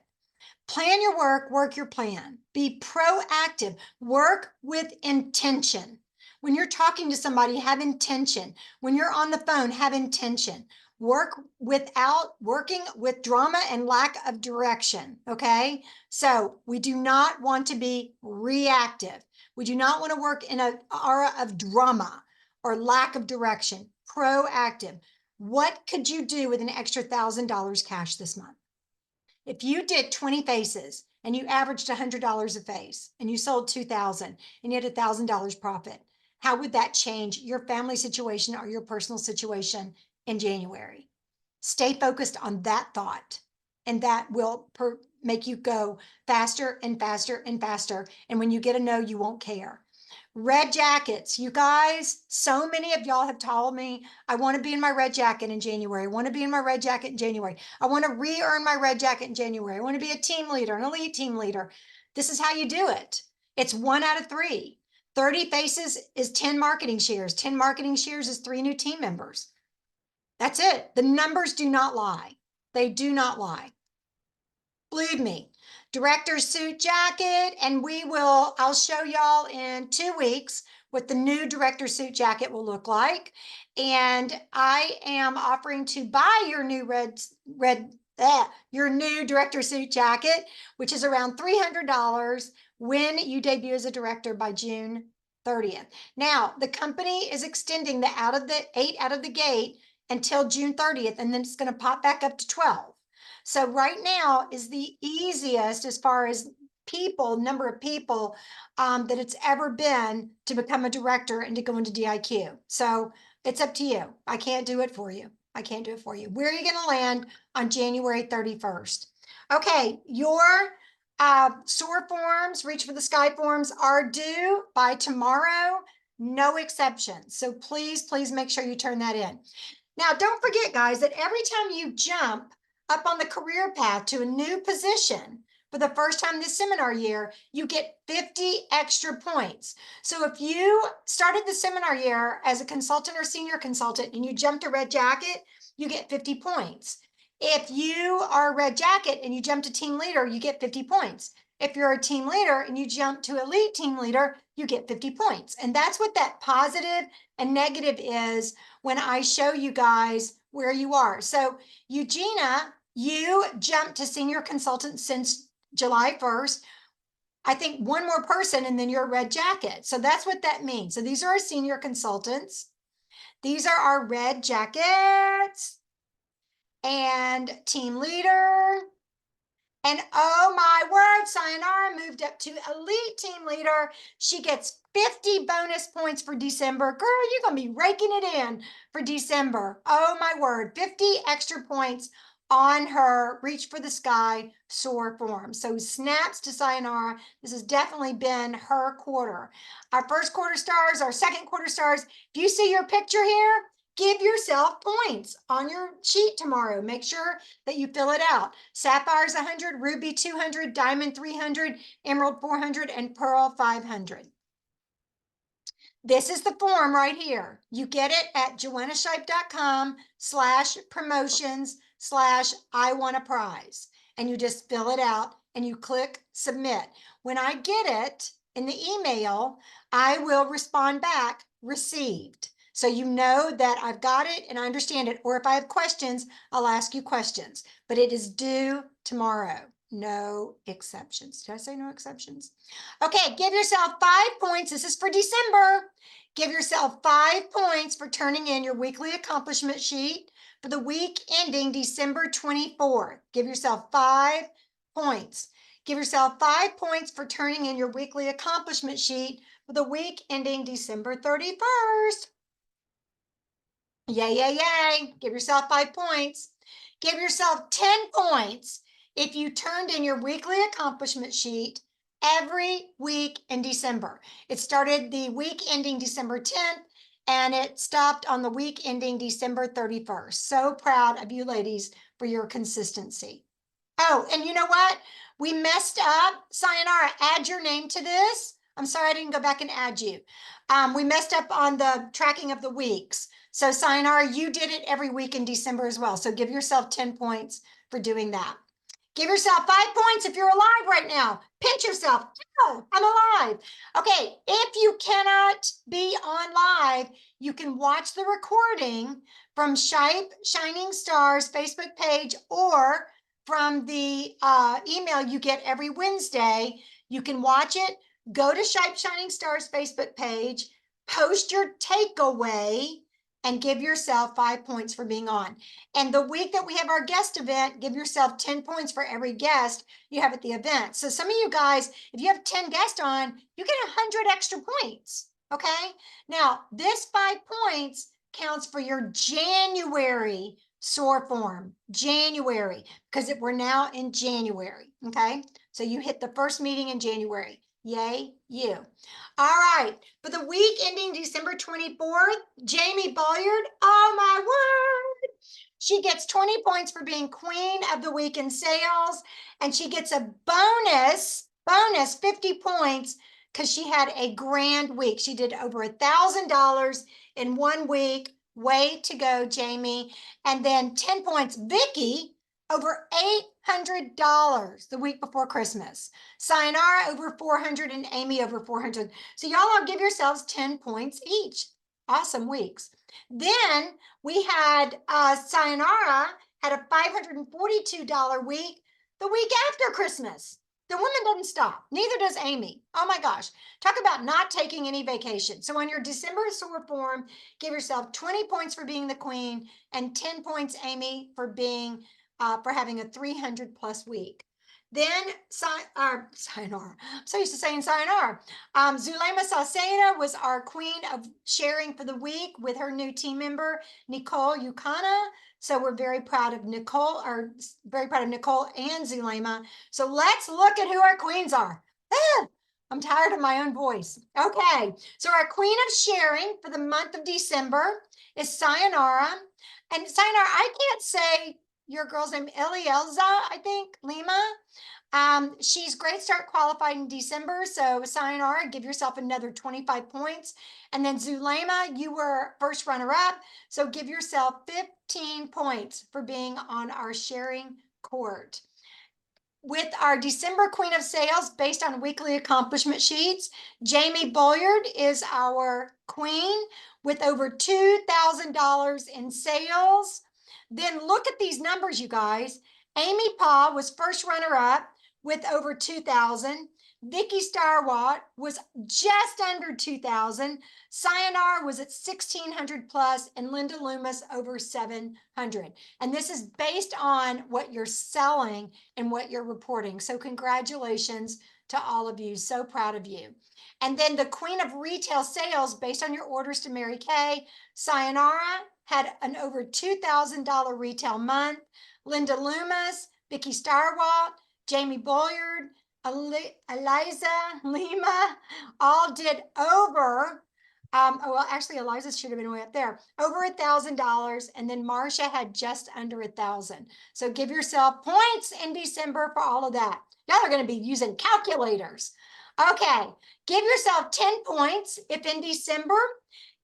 Plan your work your plan. Be proactive, work with intention. When you're talking to somebody, have intention. When you're on the phone, have intention. Work without working with drama and lack of direction. Okay. So we do not want to be reactive. We do not want to work in an aura of drama or lack of direction. Proactive. What could you do with an extra $1,000 cash this month? If you did 20 faces and you averaged $100 a face and you sold 2,000 and you had $1,000 profit, how would that change your family situation or your personal situation in January? Stay focused on that thought, and that will make you go faster and faster and faster. And when you get a no, you won't care. Red jackets, you guys, so many of y'all have told me, I want to be in my red jacket in January. I want to be in my red jacket in January. I want to re-earn my red jacket in January. I want to be a team leader, an elite team leader. This is how you do it. It's 1 out of 3. 30 faces is 10 marketing shares. 10 marketing shares is 3 new team members. That's it. The numbers do not lie. They do not lie. Believe me. Director's suit jacket, and I'll show y'all in 2 weeks what the new director's suit jacket will look like. And I am offering to buy your new your new director's suit jacket, which is around $300 when you debut as a director by June 30th. Now, the company is extending the 8 out of the gate until June 30th, and then it's going to pop back up to 12. So right now is the easiest as far as number of people that it's ever been to become a director and to go into DIQ. So it's up to you. I can't do it for you. Where are you going to land on January 31st? Okay, your SOAR forms, Reach for the Sky forms are due by tomorrow, no exceptions. So please, please make sure you turn that in. Now, don't forget, guys, that every time you jump up on the career path to a new position for the first time this seminar year, you get 50 extra points. So if you started the seminar year as a consultant or senior consultant and you jumped to red jacket, you get 50 points. If you are a red jacket and you jump to team leader, you get 50 points. If you're a team leader and you jump to elite team leader, you get 50 points. And that's what that positive and negative is when I show you guys where you are. So Eugenia, you jumped to senior consultant since July 1st. I think one more person and then you're a red jacket. So that's what that means. So these are our senior consultants. These are our red jackets and team leader. And oh my word, Sayonara moved up to elite team leader. She gets 50 bonus points for December. Girl, you're going to be raking it in for December. Oh my word, 50 extra points on her Reach for the Sky SOAR form. So snaps to Sayonara. This has definitely been her quarter. Our first quarter stars, our second quarter stars. If you see your picture here, give yourself points on your sheet tomorrow. Make sure that you fill it out. Sapphire's 100, Ruby 200, Diamond 300, Emerald 400, and Pearl 500. This is the form right here. You get it at joannashipe.com/promotions/I-want-a-prize. And you just fill it out and you click submit. When I get it in the email, I will respond back, received. So you know that I've got it and I understand it. Or if I have questions, I'll ask you questions. But it is due tomorrow. No exceptions. Did I say no exceptions? Okay, give yourself 5 points. This is for December. Give yourself 5 points for turning in your weekly accomplishment sheet for the week ending December 24th. Give yourself 5 points. Give yourself 5 points for turning in your weekly accomplishment sheet for the week ending December 31st. Yay, yay, yay. Give yourself 5 points. Give yourself 10 points if you turned in your weekly accomplishment sheet every week in December. It started the week ending December 10th and it stopped on the week ending December 31st. So proud of you ladies for your consistency. Oh, and you know what? We messed up. Sayonara, add your name to this. I'm sorry I didn't go back and add you. We messed up on the tracking of the weeks. So Sayonara, you did it every week in December as well. So give yourself 10 points for doing that. Give yourself 5 points if you're alive right now. Pinch yourself. Oh, I'm alive. Okay, if you cannot be on live, you can watch the recording from Shining Stars Facebook page or from the email you get every Wednesday. You can watch it. Go to Shining Stars Facebook page, post your takeaway, and give yourself 5 points for being on. And the week that we have our guest event, give yourself 10 points for every guest you have at the event. So some of you guys, if you have 10 guests on, you get 100 extra points. Okay. Now this 5 points counts for your January SOAR form, January, because we're now in January. Okay. So you hit the first meeting in January. Yay, you. All right. For the week ending December 24th, Jamie Bolliard, oh my word. She gets 20 points for being queen of the week in sales. And she gets a bonus 50 points because she had a grand week. She did over $1,000 in 1 week. Way to go, Jamie. And then 10 points, Vicky, over $800 the week before Christmas. Sayonara over 400 and Amy over 400. So y'all all give yourselves 10 points each. Awesome weeks. Then we had Sayonara had a $542 week the week after Christmas. The woman doesn't stop. Neither does Amy. Oh my gosh. Talk about not taking any vacation. So on your December SOAR form, give yourself 20 points for being the queen and 10 points, Amy, for being for having a 300 plus week. Then Sayonara, I'm so used to saying Sayonara. Zulema Salceda was our queen of sharing for the week with her new team member, Nicole Yukana. So we're very proud of Nicole, or very proud of Nicole and Zulema. So let's look at who our queens are. I'm tired of my own voice. Okay, so our queen of sharing for the month of December is Sayonara. And Sayonara, I can't say your girl's name, Elielza, I think, Lima. She's great start qualified in December. So Sayonara, give yourself another 25 points. And then Zulema, you were first runner up. So give yourself 15 points for being on our sharing court. With our December Queen of Sales based on weekly accomplishment sheets, Jamie Bolliard is our queen with over $2,000 in sales. Then look at these numbers, you guys. Amy Pa was first runner up with over 2,000. Vicky Starwatt was just under 2,000. Sayonara was at 1,600 plus, and Linda Loomis over 700. And this is based on what you're selling and what you're reporting. So congratulations to all of you. So proud of you. And then the Queen of Retail Sales based on your orders to Mary Kay, Sayonara had an over $2,000 retail month. Linda Loomis, Vicky Starwatt, Jamie Bolliard, Eliza Lima all did over well, actually, Eliza should have been way up there, over $1,000, and then Marcia had just under 1,000. So give yourself points in December for all of that. Y'all are going to be using calculators. Okay, give yourself 10 points if in December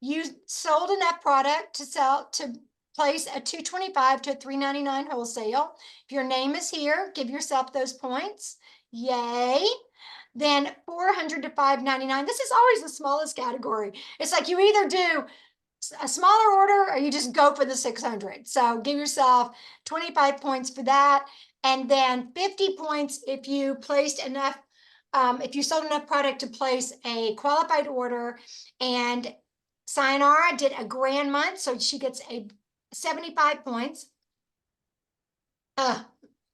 you sold enough product to place a $225 to a $399 wholesale. If your name is here, give yourself those points. Yay. Then 400 to 599. This is always the smallest category. It's like you either do a smaller order or you just go for the 600. So give yourself 25 points for that. And then 50 points if you placed enough, if you sold enough product to place a qualified order. And Sayonara did a grand month, so she gets a 75 points.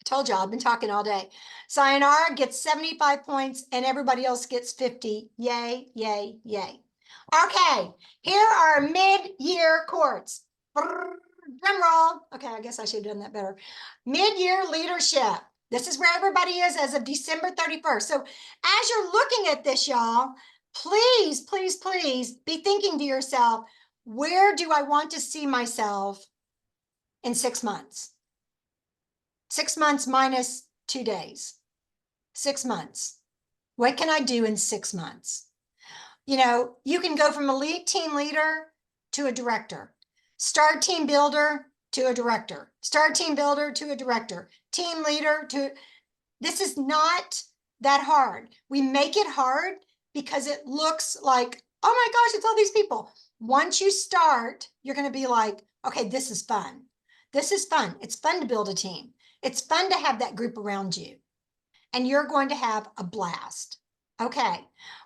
Told y'all, I've been talking all day. Sayonara gets 75 points and everybody else gets 50. Yay, yay, yay. Okay, here are mid-year courts. Drum roll. Okay, I guess I should have done that better. Mid-year leadership. This is where everybody is as of December 31st. So as you're looking at this, y'all, please, please, please be thinking to yourself, where do I want to see myself in 6 months? 6 months minus 2 days. 6 months. What can I do in 6 months? You know, you can go from a lead team leader to a director, star team builder to a director, star team builder to a director, team leader to, this is not that hard. We make it hard because it looks like, oh my gosh, it's all these people. Once you start, you're going to be like, okay, this is fun. This is fun. It's fun to build a team. It's fun to have that group around you. And you're going to have a blast. Okay,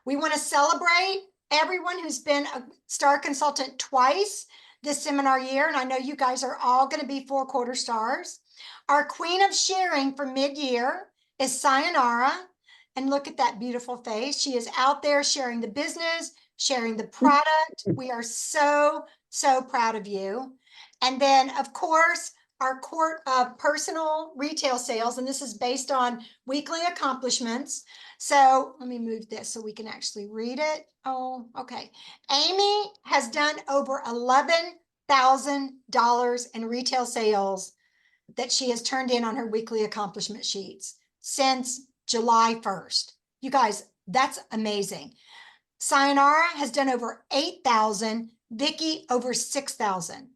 we want to celebrate everyone who's been a star consultant twice this seminar year. And I know you guys are all going to be 4-quarter stars. Our queen of sharing for mid-year is Sayonara. And look at that beautiful face. She is out there sharing the business, sharing the product. We are so, so proud of you. And then, of course, our court of personal retail sales, and this is based on weekly accomplishments. So let me move this so we can actually read it. Oh, okay. Amy has done over $11,000 in retail sales that she has turned in on her weekly accomplishment sheets since July 1st. You guys, that's amazing. Sayonara has done over 8,000, Vicky over 6,000.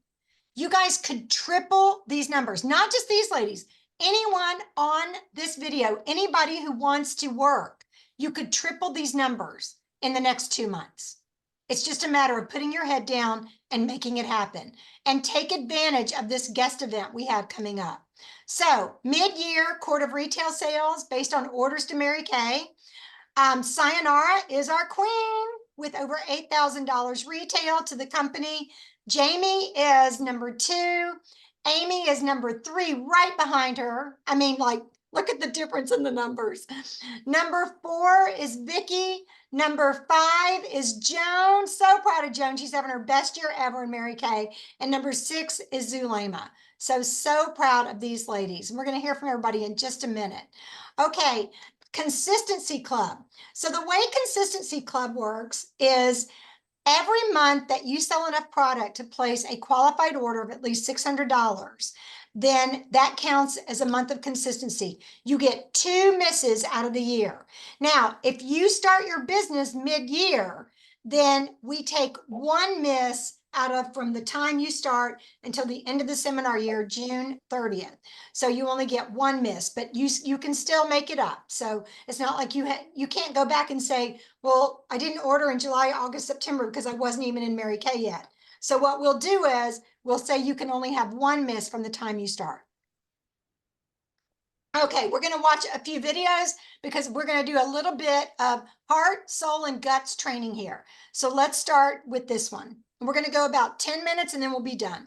You guys could triple these numbers, not just these ladies, anyone on this video, anybody who wants to work, you could triple these numbers in the next 2 months. It's just a matter of putting your head down and making it happen, and take advantage of this guest event we have coming up. So mid-year court of retail sales based on orders to Mary Kay. Sayonara is our queen with over $8,000 retail to the company. Jamie is number 2. Amy is number 3, right behind her. I mean, like, look at the difference in the numbers. Number 4 is Vicky. Number 5 is Joan. So proud of Joan. She's having her best year ever in Mary Kay. And number 6 is Zulema. So proud of these ladies. And we're going to hear from everybody in just a minute. Okay, Consistency Club. So the way Consistency Club works is every month that you sell enough product to place a qualified order of at least $600, then that counts as a month of consistency. You get 2 misses out of the year. Now, if you start your business mid-year, then we take 1 miss out of from the time you start until the end of the seminar year, June 30th. So you only get 1 miss, but you can still make it up. So it's not like you can't go back and say, well, I didn't order in July, August, September because I wasn't even in Mary Kay yet. So what we'll do is we'll say you can only have 1 miss from the time you start. Okay, we're going to watch a few videos because we're going to do a little bit of heart, soul, and guts training here. So let's start with this one. We're going to go about 10 minutes and then we'll be done.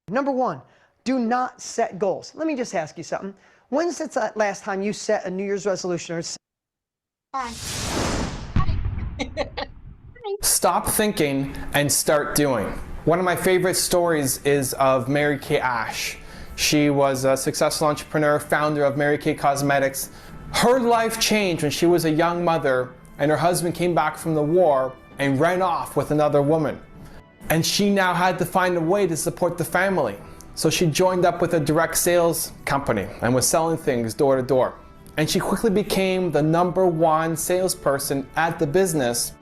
Number 1, do not set goals. Let me just ask you something. When's the last time you set a New Year's resolution? Or... Bye. Stop thinking and start doing. One of my favorite stories is of Mary Kay Ash. She was a successful entrepreneur, founder of Mary Kay Cosmetics. Her life changed when she was a young mother and her husband came back from the war and ran off with another woman. And she now had to find a way to support the family. So she joined up with a direct sales company and was selling things door to door. And she quickly became the #1 salesperson at the business.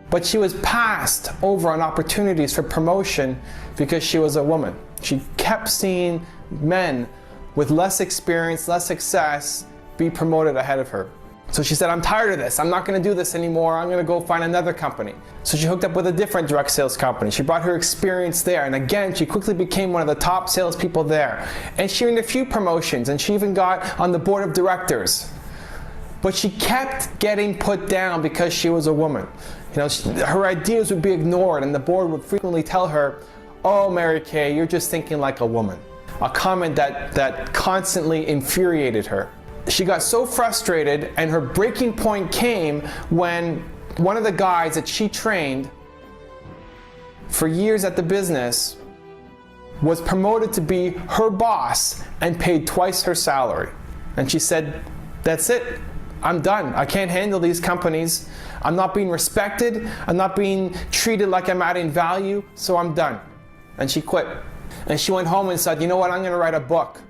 But she was passed over on opportunities for promotion because she was a woman. She kept seeing men with less experience, less success, be promoted ahead of her. So she said, I'm tired of this. I'm not going to do this anymore. I'm going to go find another company. So she hooked up with a different direct sales company. She brought her experience there. And again, she quickly became one of the top salespeople there. And she earned a few promotions, and she even got on the board of directors. But she kept getting put down because she was a woman. You know, her ideas would be ignored, and the board would frequently tell her, oh, Mary Kay, you're just thinking like a woman. A comment that constantly infuriated her. She got so frustrated, and her breaking point came when one of the guys that she trained for years at the business, was promoted to be her boss and paid twice her salary. And she said, that's it. I'm done. I can't handle these companies. I'm not being respected. I'm not being treated like I'm adding value, so I'm done. And she quit. And she went home and said, you know what, I'm gonna write a book.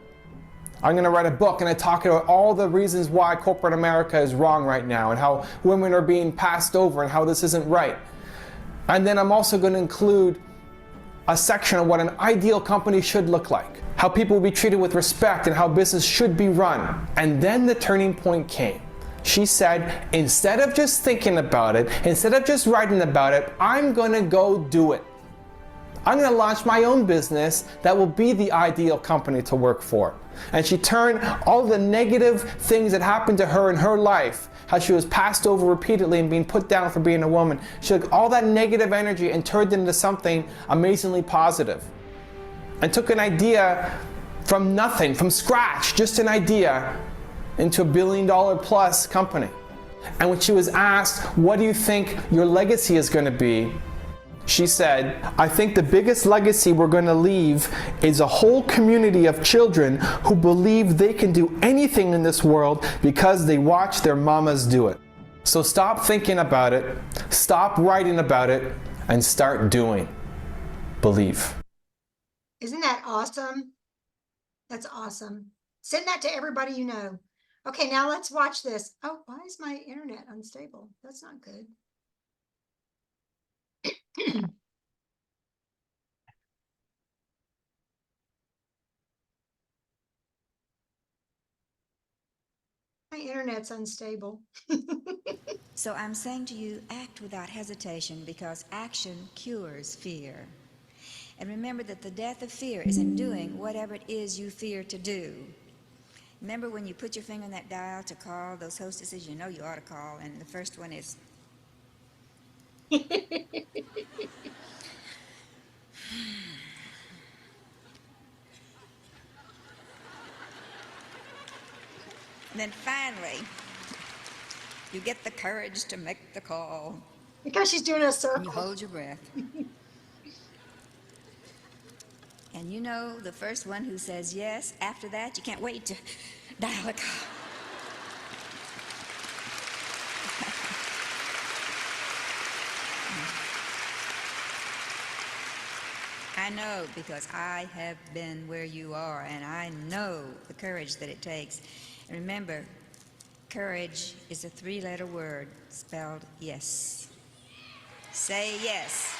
I'm gonna write a book and I talk about all the reasons why corporate America is wrong right now and how women are being passed over and how this isn't right. And then I'm also gonna include a section of what an ideal company should look like, how people will be treated with respect and how business should be run. And then the turning point came. She said, instead of just thinking about it, instead of just writing about it, I'm gonna go do it. I'm gonna launch my own business that will be the ideal company to work for. And she turned all the negative things that happened to her in her life, how she was passed over repeatedly and being put down for being a woman. She took all that negative energy and turned it into something amazingly positive. And took an idea from nothing, from scratch, just an idea, into $1 billion plus company. And when she was asked, what do you think your legacy is gonna be? She said, I think the biggest legacy we're going to leave is a whole community of children who believe they can do anything in this world because they watch their mamas do it. So stop thinking about it, stop writing about it, and start doing. Believe. Isn't that awesome? That's awesome. Send that to everybody you know. Okay, now let's watch this. Oh, why is my internet unstable? That's not good. My internet's unstable. So I'm saying to you, act without hesitation, because action cures fear. And remember that the death of fear is in doing whatever it is you fear to do. Remember when you put your finger on that dial to call those hostesses you know you ought to call, and the first one is and then finally, you get the courage to make the call. Because she's doing a circle. And you hold your breath. And you know the first one who says yes, after that, you can't wait to dial a call. I know, because I have been where you are, and I know the courage that it takes. And remember, courage is a 3-letter word spelled yes. Say yes.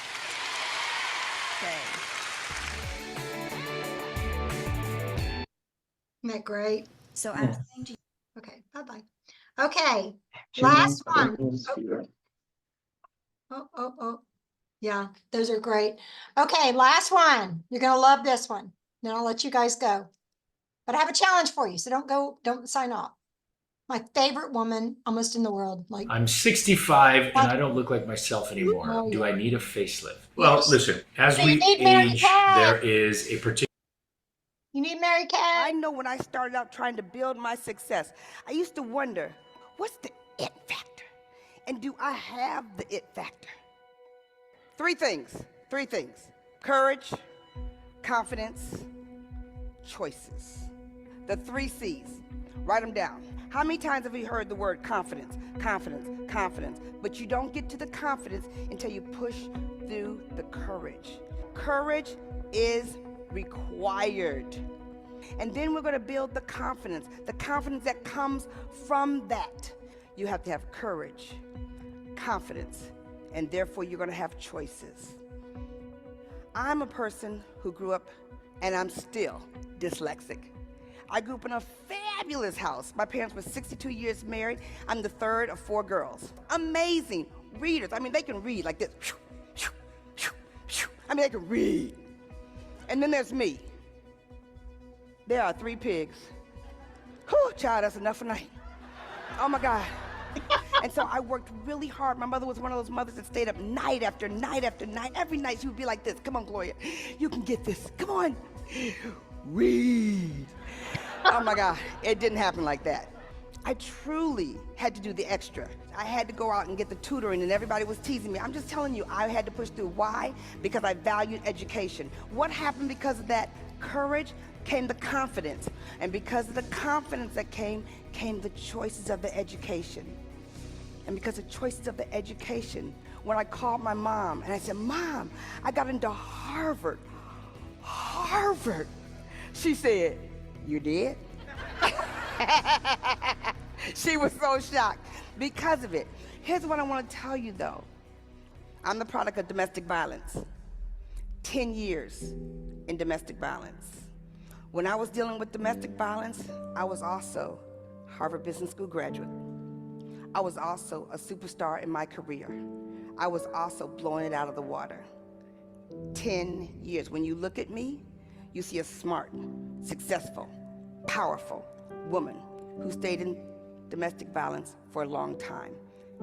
Okay. Isn't that great? So I'm saying to you. Okay, bye-bye. Okay, last one. Oh. Yeah, those are great. Okay, last one. You're gonna love this one. Then I'll let you guys go. But I have a challenge for you, so don't sign off. My favorite woman almost in the world. Like, I'm 65 and I don't look like myself anymore. Oh, Do yeah. I need a facelift? Well, Yes. listen, as So we you need Mary age, Kay. there is a particular. You need Mary Kay. I know when I started out trying to build my success, I used to wonder, what's the it factor? And do I have the it factor? Three things. Courage, confidence, choices. The 3 C's. Write them down. How many times have you heard the word confidence? Confidence. But you don't get to the confidence until you push through the courage. Courage is required. And then we're going to build the confidence that comes from that. You have to have courage, confidence, and therefore you're going to have choices. I'm a person who grew up, and I'm still dyslexic. I grew up in a fabulous house. My parents were 62 years married. I'm the 3rd of 4 girls. Amazing readers. I mean, they can read like this. I mean, they can read. And then there's me. There are 3 pigs. Whew, child, that's enough for night. Oh my God. And so I worked really hard. My mother was one of those mothers that stayed up night after night after night. Every night she would be like this. Come on, Gloria. You can get this. Come on. Read. Oh my God. It didn't happen like that. I truly had to do the extra. I had to go out and get the tutoring and everybody was teasing me. I'm just telling you, I had to push through. Why? Because I valued education. What happened because of that courage came the confidence. And because of the confidence that came the choices of the education. And because of choices of the education, when I called my mom and I said, Mom, I got into Harvard. Harvard. She said, you did? She was so shocked because of it. Here's what I want to tell you though. I'm the product of domestic violence. 10 years in domestic violence. When I was dealing with domestic violence, I was also Harvard Business School graduate. I was also a superstar in my career. I was also blowing it out of the water. 10 years. When you look at me, you see a smart, successful, powerful woman who stayed in domestic violence for a long time.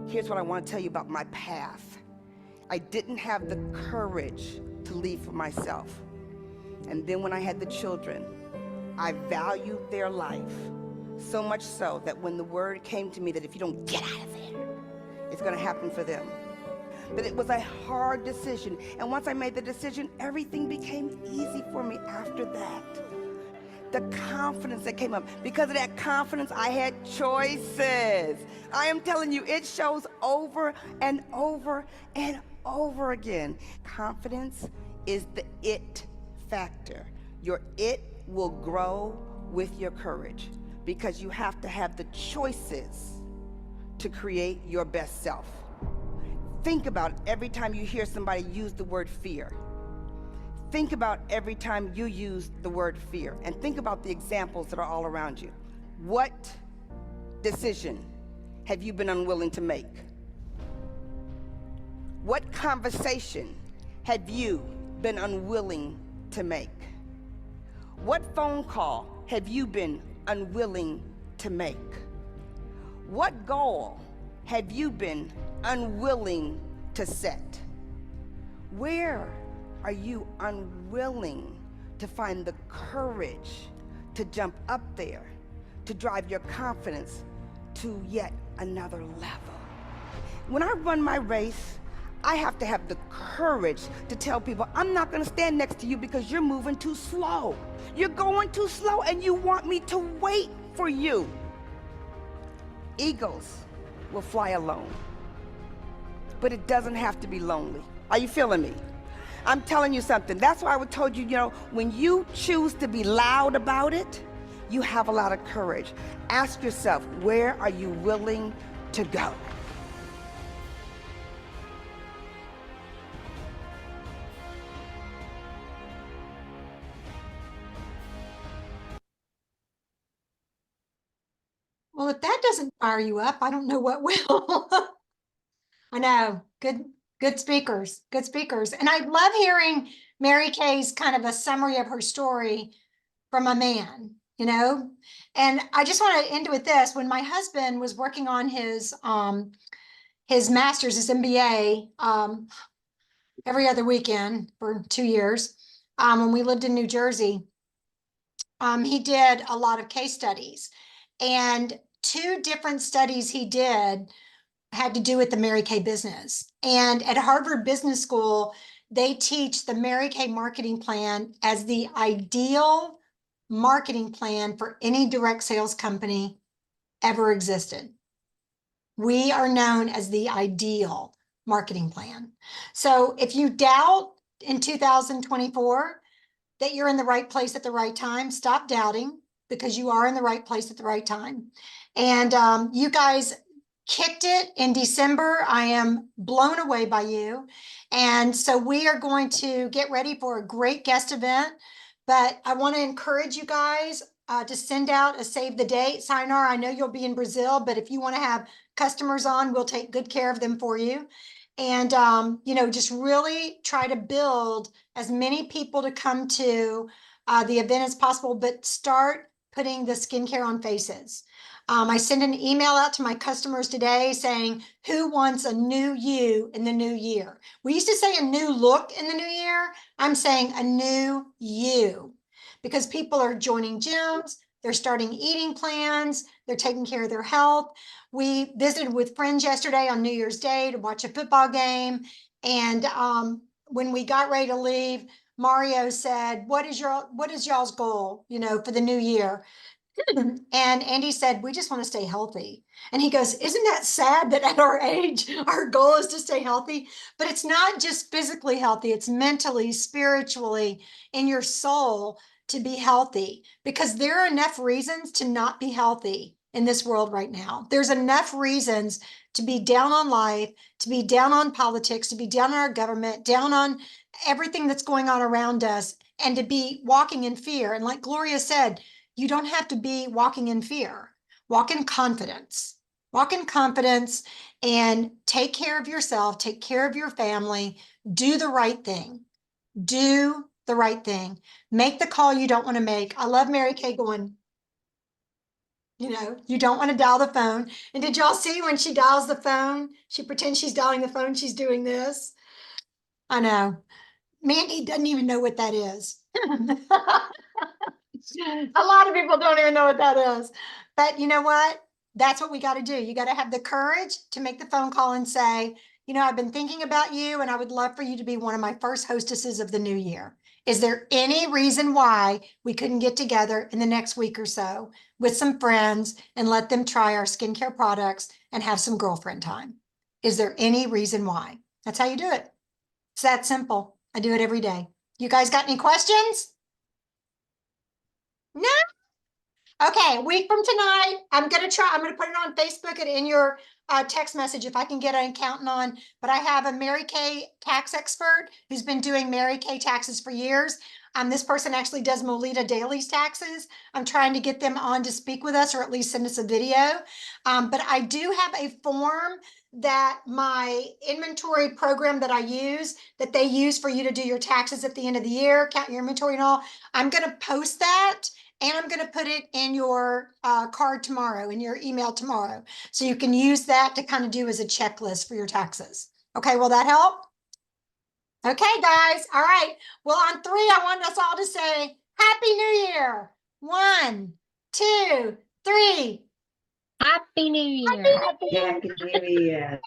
Here's what I want to tell you about my path. I didn't have the courage to leave for myself. And then when I had the children, I valued their life so much so that when the word came to me that if you don't get out of there, it's going to happen for them. But it was a hard decision. And once I made the decision, everything became easy for me after that. The confidence that came up. Because of that confidence, I had choices. I am telling you, it shows over and over and over again. Confidence is the it factor. Your it will grow with your courage because you have to have the choices to create your best self. Think about every time you hear somebody use the word fear. Think about every time you use the word fear, and think about the examples that are all around you. What decision have you been unwilling to make? What conversation have you been unwilling to make? What phone call have you been unwilling to make? What goal have you been unwilling to set? Where are you unwilling to find the courage to jump up there, to drive your confidence to yet another level? When I run my race, I have to have the courage to tell people, I'm not gonna stand next to you because you're moving too slow. You're going too slow and you want me to wait for you. Eagles will fly alone, but it doesn't have to be lonely. Are you feeling me? I'm telling you something. That's why I would told you, when you choose to be loud about it, you have a lot of courage. Ask yourself, where are you willing to go? Well, if that doesn't fire you up, I don't know what will. I know. Good speakers. Good speakers. And I love hearing Mary Kay's kind of a summary of her story from a man, And I just want to end with this. When my husband was working on his master's, his MBA, every other weekend for 2 years, when we lived in New Jersey, he did a lot of case studies. And 2 different studies he did had to do with the Mary Kay business. And at Harvard Business School, they teach the Mary Kay marketing plan as the ideal marketing plan for any direct sales company ever existed. We are known as the ideal marketing plan. So if you doubt in 2024 that you're in the right place at the right time, stop doubting, because you are in the right place at the right time. And you guys kicked it in December. I am blown away by you. And so we are going to get ready for a great guest event. But I want to encourage you guys to send out a save the date. Sinar, I know you'll be in Brazil, but if you want to have customers on, we'll take good care of them for you. And, just really try to build as many people to come to the event as possible, but start putting the skincare on faces. I sent an email out to my customers today saying, who wants a new you in the new year? We used to say a new look in the new year. I'm saying a new you, because people are joining gyms, They're starting eating plans. They're taking care of their health. We visited with friends yesterday on New Year's Day to watch a football game. And when we got ready to leave, Mario said, what is y'all's goal, for the new year? And Andy said, we just want to stay healthy. And he goes, isn't that sad that at our age, our goal is to stay healthy? But it's not just physically healthy, it's mentally, spiritually, in your soul to be healthy, because there are enough reasons to not be healthy in this world right now. There's enough reasons to be down on life, to be down on politics, to be down on our government, down on everything that's going on around us, and to be walking in fear. And like Gloria said, you don't have to be walking in fear. Walk in confidence. Walk in confidence and take care of yourself, take care of your family, do the right thing. Do the right thing. Make the call you don't want to make. I love Mary Kay going, you don't want to dial the phone. And did y'all see when she dials the phone, she pretends she's dialing the phone, she's doing this? I know. Mandy doesn't even know what that is. A lot of people don't even know what that is. But you know what? That's what we got to do. You got to have the courage to make the phone call and say, I've been thinking about you and I would love for you to be one of my first hostesses of the new year. Is there any reason why we couldn't get together in the next week or so with some friends and let them try our skincare products and have some girlfriend time? Is there any reason why? That's how you do it. It's that simple. I do it every day. You guys got any questions? No? Okay, a week from tonight, I'm going to put it on Facebook and in your text message if I can get an accountant on. But I have a Mary Kay tax expert who's been doing Mary Kay taxes for years. This person actually does Molita Daly's taxes. I'm trying to get them on to speak with us or at least send us a video. But I do have a form that my inventory program that I use, that they use for you to do your taxes at the end of the year, count your inventory and all. I'm going to post that. And I'm going to put it in your card tomorrow, in your email tomorrow. So you can use that to kind of do as a checklist for your taxes. Okay, will that help? Okay, guys. All right. Well, on 3, I want us all to say Happy New Year. 1, 2, 3. Happy New Year. Happy New Year.